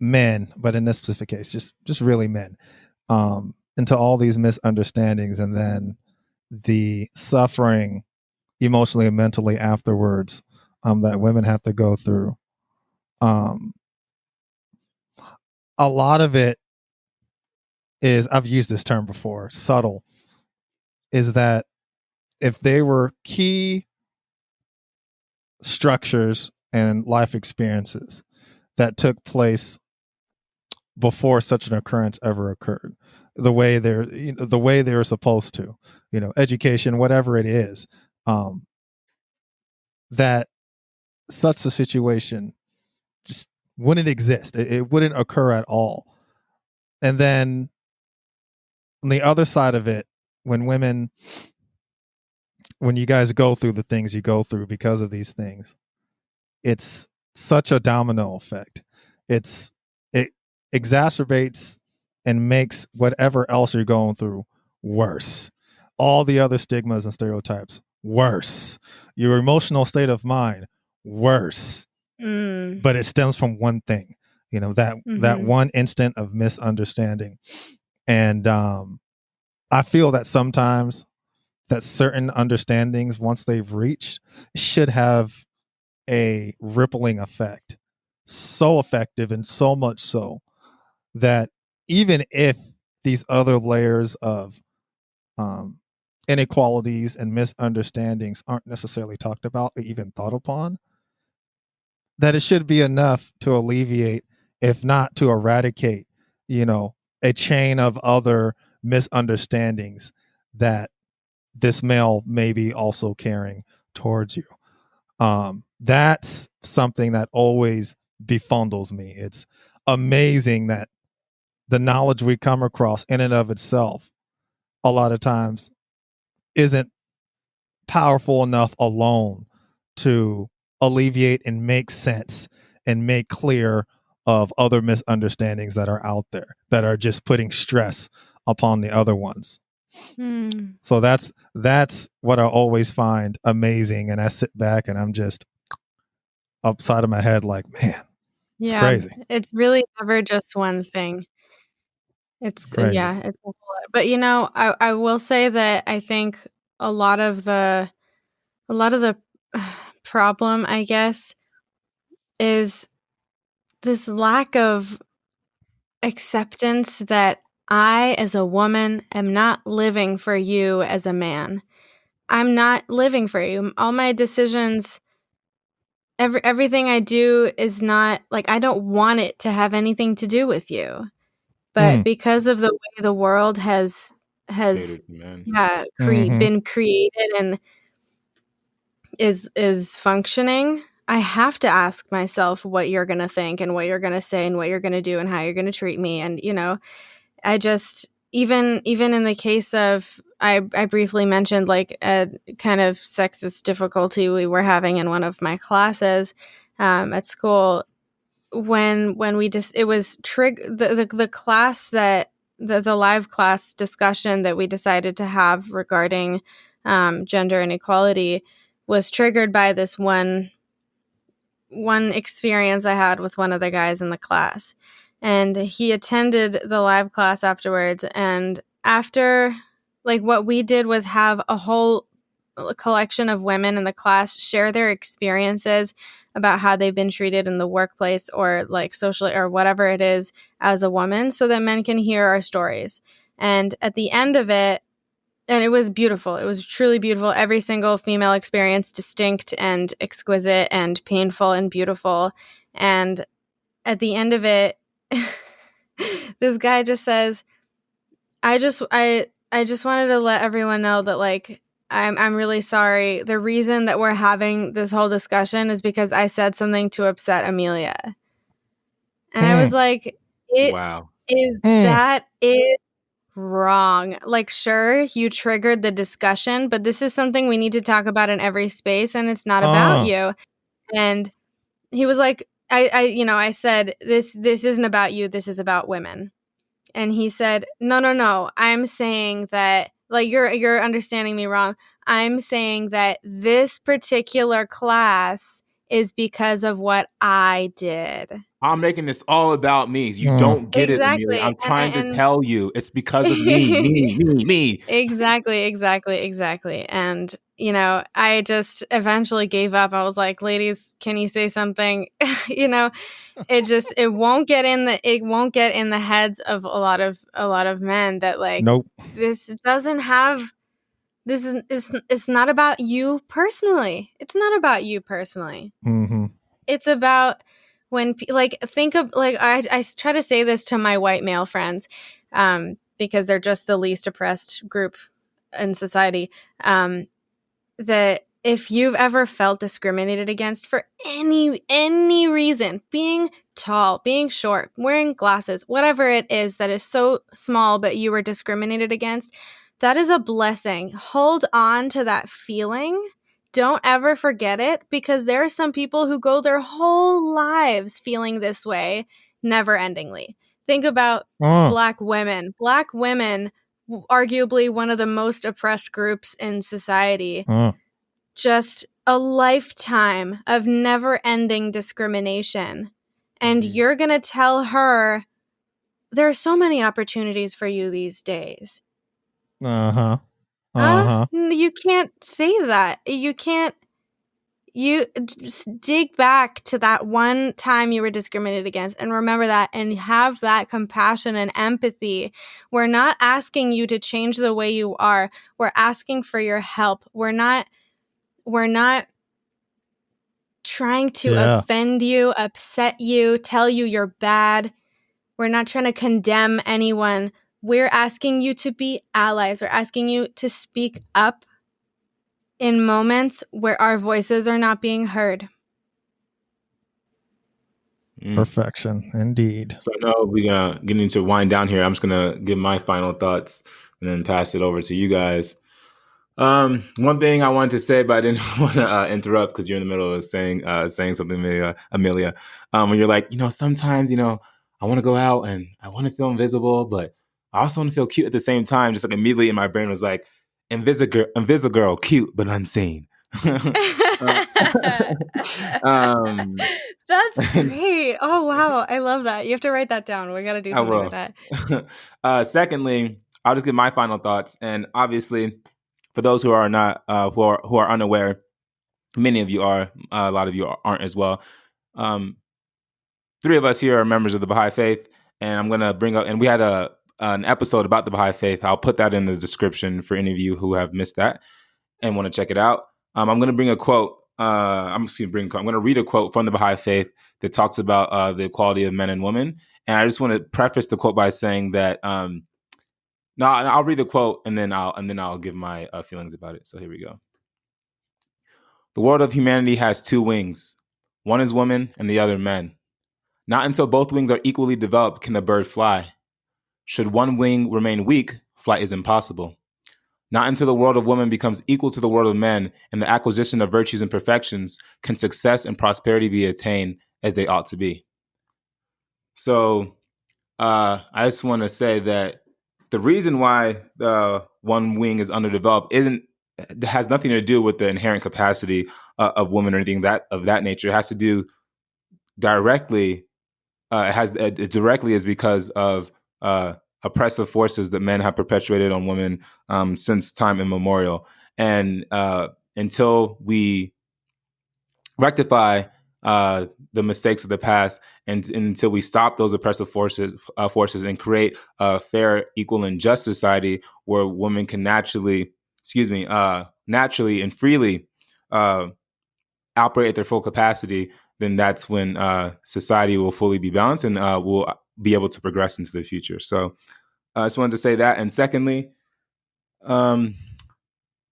men, but in this specific case, just really men, into all these misunderstandings, and then the suffering emotionally and mentally afterwards, that women have to go through. Um, a lot of it is, I've used this term before, subtle, is that if they were key structures and life experiences that took place before such an occurrence ever occurred, the way they were supposed to, education, whatever it is, that such a situation just wouldn't exist. It wouldn't occur at all. And then on the other side of it, when you guys go through the things you go through because of these things, it's such a domino effect. It exacerbates and makes whatever else you're going through worse. All the other stigmas and stereotypes worse. Your emotional state of mind worse. But it stems from one thing, that one instant of misunderstanding. And I feel that sometimes that certain understandings, once they've reached, should have a rippling effect, so effective and so much so that even if these other layers of inequalities and misunderstandings aren't necessarily talked about or even thought upon, that it should be enough to alleviate, if not to eradicate, a chain of other misunderstandings that this male may be also carrying towards you. That's something that always befundles me. It's amazing that the knowledge we come across in and of itself a lot of times isn't powerful enough alone to alleviate and make sense and make clear of other misunderstandings that are out there that are just putting stress upon the other ones. So that's what I always find amazing, and I sit back and I'm just upside of my head like, man, it's crazy. It's really never just one thing. It's crazy. It's a whole lot. But I will say that I think a lot of the problem, I guess, is this lack of acceptance that I, as a woman, am not living for you as a man. I'm not living for you. All my decisions, everything I do is not, like, I don't want it to have anything to do with you. But because of the way the world has been created and is functioning, I have to ask myself what you're going to think and what you're going to say and what you're going to do and how you're going to treat me. And, I just, even in the case of, I briefly mentioned like a kind of sexist difficulty we were having in one of my classes at school, when we just, it was the class that the live class discussion that we decided to have regarding gender inequality was triggered by this one experience I had with one of the guys in the class. And he attended the live class afterwards. And after, like, what we did was have a whole collection of women in the class share their experiences about how they've been treated in the workplace or like socially or whatever it is as a woman, so that men can hear our stories. And at the end of it, and it was beautiful. It was truly beautiful. Every single female experience, distinct and exquisite and painful and beautiful. And at the end of it, this guy just says, I just wanted to let everyone know that, like, I'm really sorry. The reason that we're having this whole discussion is because I said something to upset Amelia. And I was like, that is wrong. Like, sure, you triggered the discussion, but this is something we need to talk about in every space, and it's not about you. And he was like, I said, this isn't about you, this is about women. And he said, no, I'm saying that, like, you're understanding me wrong. I'm saying that this particular class is because of what I did. I'm making this all about me. You don't get it, Amelia. Exactly. I'm trying to And tell you it's because of me. Exactly. And, you know, I just eventually gave up. I was like, ladies, can you say something? You know, it won't get in the heads of a lot of men that like Nope. this doesn't have this is it's not about you personally. It's not about you personally. Mm-hmm. It's about when like think of like I try to say this to my white male friends because they're just the least oppressed group in society, that if you've ever felt discriminated against for any reason, being tall, being short, wearing glasses, whatever it is that is so small but you were discriminated against, that is a blessing. Hold on to that feeling. Don't ever forget it, because there are some people who go their whole lives feeling this way, never endingly. Think about Black women. Black women, arguably one of the most oppressed groups in society, just a lifetime of never-ending discrimination. And you're going to tell her there are so many opportunities for you these days. You can't say that. You just dig back to that one time you were discriminated against and remember that and have that compassion and empathy. We're not asking you to change the way you are. We're asking for your help. We're not trying to offend you, upset you, tell you you're bad. We're not trying to condemn anyone. We're asking you to be allies. We're asking you to speak up in moments where our voices are not being heard. Perfection, indeed. So I know we're going to get into wind down here. I'm just going to give my final thoughts and then pass it over to you guys. One thing I wanted to say, but I didn't want to interrupt because you're in the middle of saying something, Amelia. When you're like, sometimes, I want to go out and I want to feel invisible, but I also want to feel cute at the same time. Just like immediately in my brain was like, Invisigirl, cute but unseen. That's great. Oh wow, I love that. You have to write that down. We got to do something with that. Secondly, I'll just give my final thoughts, and obviously, for those who are not who are unaware, many of you are. A lot of you aren't as well. 3 of us here are members of the Baha'i Faith, and I'm going to bring up. And we had an episode about the Baha'i Faith. I'll put that in the description for any of you who have missed that and want to check it out. I'm going to bring a quote. I'm going to read a quote from the Baha'i Faith that talks about the equality of men and women. And I just want to preface the quote by saying that. No, I'll read the quote and then I'll give my feelings about it. So here we go. The world of humanity has 2 wings. One is woman and the other men. Not until both wings are equally developed can the bird fly. Should one wing remain weak, flight is impossible. Not until the world of women becomes equal to the world of men and the acquisition of virtues and perfections can success and prosperity be attained as they ought to be. So I just want to say that the reason why the one wing is underdeveloped has nothing to do with the inherent capacity of women or anything of that nature. It has to do directly. It directly is because of oppressive forces that men have perpetuated on women since time immemorial. And until we rectify the mistakes of the past, and until we stop those oppressive forces and create a fair, equal, and just society where women can naturally and freely operate at their full capacity, then that's when society will fully be balanced and we'll be able to progress into the future. So I just wanted to say that. And secondly, thank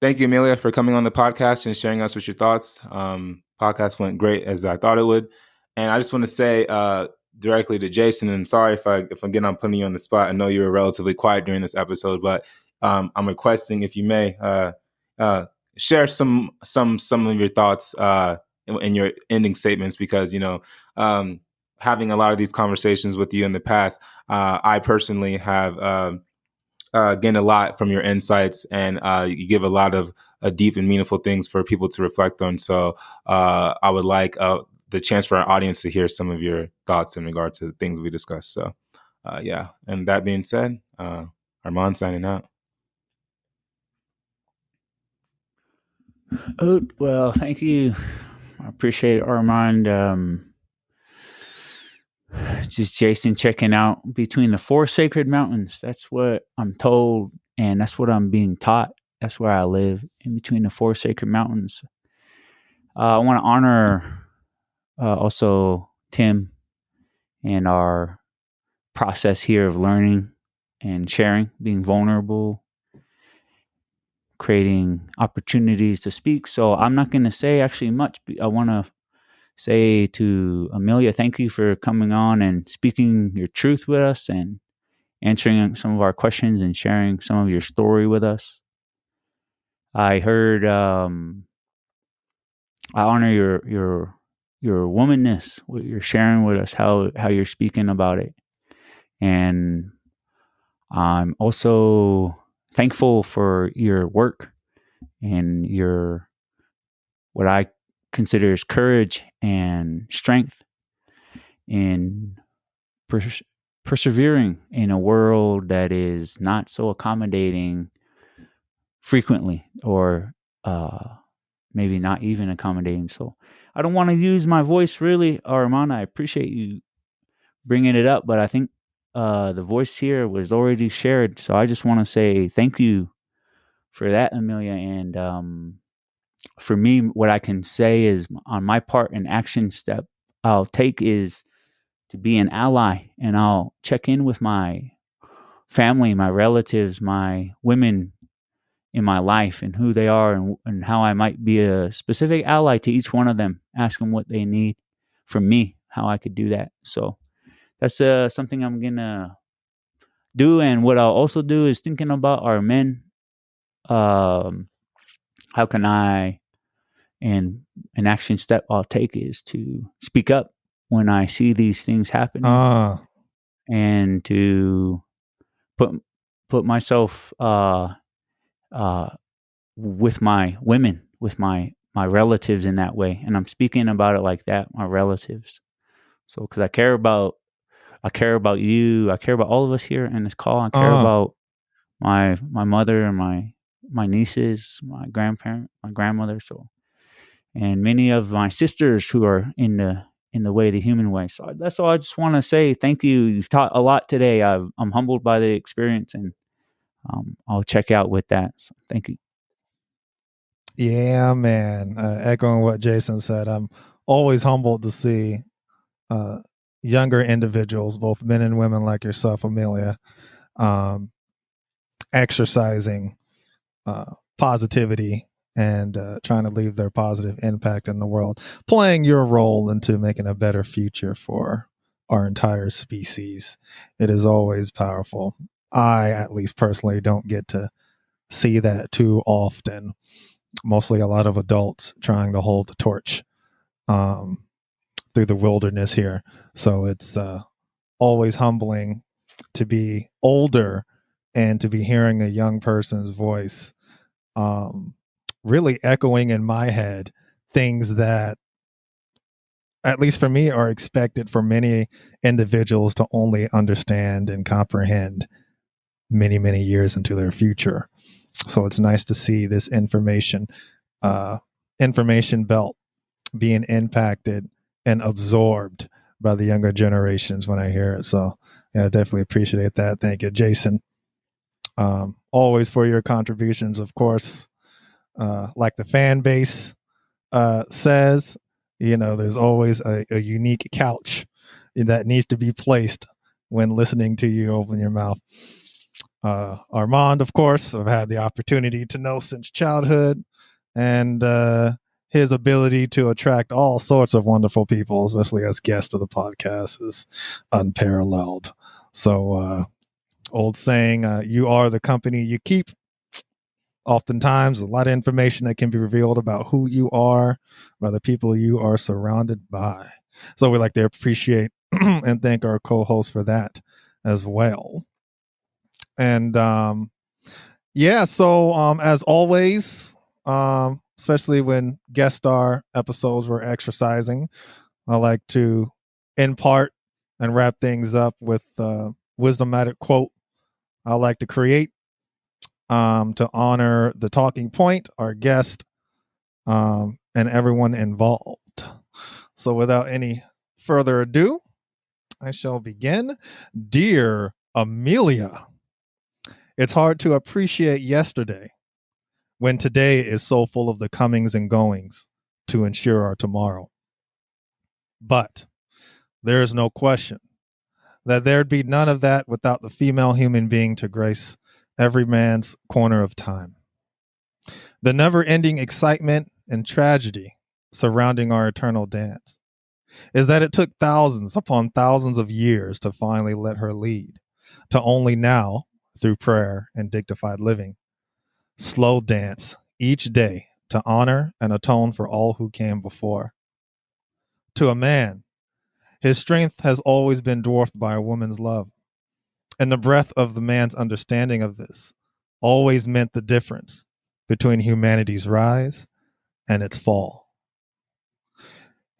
you, Amelia, for coming on the podcast and sharing us with your thoughts. Podcast went great as I thought it would. And I just want to say directly to Jason, and sorry if again I'm putting you on the spot. I know you were relatively quiet during this episode, but I'm requesting if you may share some of your thoughts in your ending statements, because having a lot of these conversations with you in the past, I personally have gained a lot from your insights, and you give a lot of deep and meaningful things for people to reflect on. So I would like the chance for our audience to hear some of your thoughts in regard to the things we discussed. So, yeah. And that being said, Armand signing out. Oh, well, thank you. I appreciate it, Armand. Just Jason checking out between the four sacred mountains. That's what I'm told, and that's what I'm being taught. That's where I live, in between the four sacred mountains. I want to honor also Tim and our process here of learning and sharing, being vulnerable, creating opportunities to speak. So I'm not going to say actually much. I want to say to Amelia, thank you for coming on and speaking your truth with us and answering some of our questions and sharing some of your story with us. I heard I honor your womanness, what you're sharing with us, how you're speaking about it. And I'm also thankful for your work and your what I consider as courage and strength in persevering in a world that is not so accommodating frequently, or maybe not even accommodating. So I don't want to use my voice really, Armand. I appreciate you bringing it up, but I think the voice here was already shared. So I just want to say thank you for that, Amelia. And for me, what I can say is on my part, an action step I'll take is to be an ally, and I'll check in with my family, my relatives, my women in my life and who they are, and how I might be a specific ally to each one of them, ask them what they need from me, how I could do that. So that's something I'm going to do. And what I'll also do is thinking about our men. How can I, and an action step I'll take is to speak up when I see these things happening, and to put myself with my women, with my relatives in that way. And I'm speaking about it like that, my relatives. So because I care about you, I care about all of us here in this call. I care about my mother and my nieces, my grandmother. So, and many of my sisters who are in the way, the human way. So that's all I just want to say. Thank you. You've taught a lot today. I'm humbled by the experience, and I'll check out with that. So thank you. Yeah, man. Echoing what Jason said, I'm always humbled to see younger individuals, both men and women like yourself, Amelia, exercising positivity and trying to leave their positive impact in the world, playing your role into making a better future for our entire species. It is always powerful. I, at least personally, don't get to see that too often. Mostly a lot of adults trying to hold the torch through the wilderness here. So it's always humbling to be older and to be hearing a young person's voice really echoing in my head things that, at least for me, are expected for many individuals to only understand and comprehend many, many years into their future. So it's nice to see this information belt being impacted and absorbed by the younger generations when I hear it. So yeah, I definitely appreciate that. Thank you, Jason. Always for your contributions, of course. Like the fan base says, there's always a unique couch that needs to be placed when listening to you open your mouth. Armand, of course, I've had the opportunity to know since childhood, and his ability to attract all sorts of wonderful people, especially as guest of the podcast, is unparalleled. So, old saying, you are the company you keep. Oftentimes, a lot of information that can be revealed about who you are by the people you are surrounded by. So we like to appreciate and thank our co-host for that as well. And so as always, especially when guest star episodes were exercising, I like to impart and wrap things up with wisdomatic quote I like to create to honor the talking point, our guest, and everyone involved. So without any further ado, I shall begin. Dear Amelia, it's hard to appreciate yesterday when today is so full of the comings and goings to ensure our tomorrow. But there is no question that there'd be none of that without the female human being to grace every man's corner of time. The never ending excitement and tragedy surrounding our eternal dance is that it took thousands upon thousands of years to finally let her lead, to only now, through prayer and dignified living, slow dance each day to honor and atone for all who came before. To a man, his strength has always been dwarfed by a woman's love, and the breadth of the man's understanding of this always meant the difference between humanity's rise and its fall.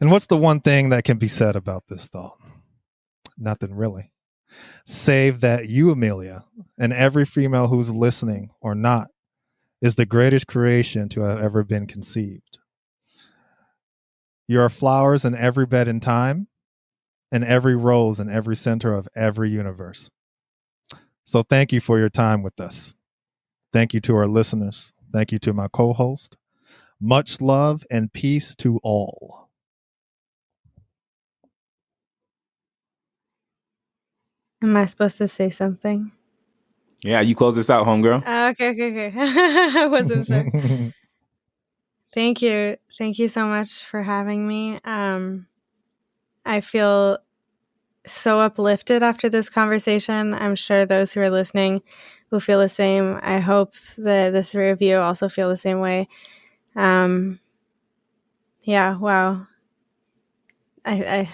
And what's the one thing that can be said about this thought? Nothing really. Save that you, Amelia, and every female who's listening or not, is the greatest creation to have ever been conceived. You are flowers in every bed in time, and every rose in every center of every universe. So thank you for your time with us. Thank you to our listeners. Thank you to my co-host. Much love and peace to all. Am I supposed to say something? Yeah, you close this out, homegirl. Okay. I wasn't sure. Thank you. Thank you so much for having me. I feel so uplifted after this conversation. I'm sure those who are listening will feel the same. I hope that the three of you also feel the same way. Yeah, wow. I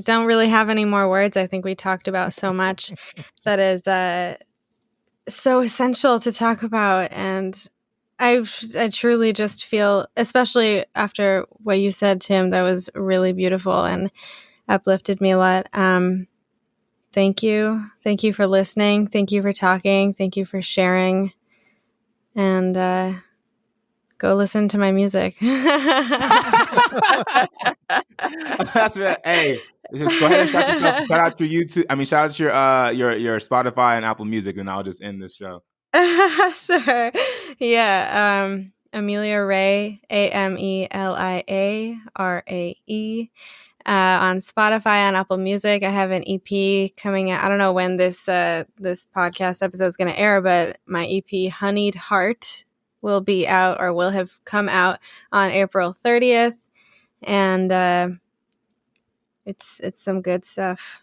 don't really have any more words. I think we talked about so much that is so essential to talk about. And I truly just feel, especially after what you said, Tim, that was really beautiful and uplifted me a lot. Thank you. Thank you for listening. Thank you for talking. Thank you for sharing. And go listen to my music. That's right. Hey, just go ahead and shout yourself. Shout out your YouTube. I mean, shout out your Spotify and Apple Music, and I'll just end this show. Sure. Yeah. Amelia Ray, AmeliaRae. On Spotify, on Apple Music. I have an EP coming out. I don't know when this podcast episode is going to air, but my EP Honeyed Heart will be out, or will have come out on April 30th. And it's some good stuff.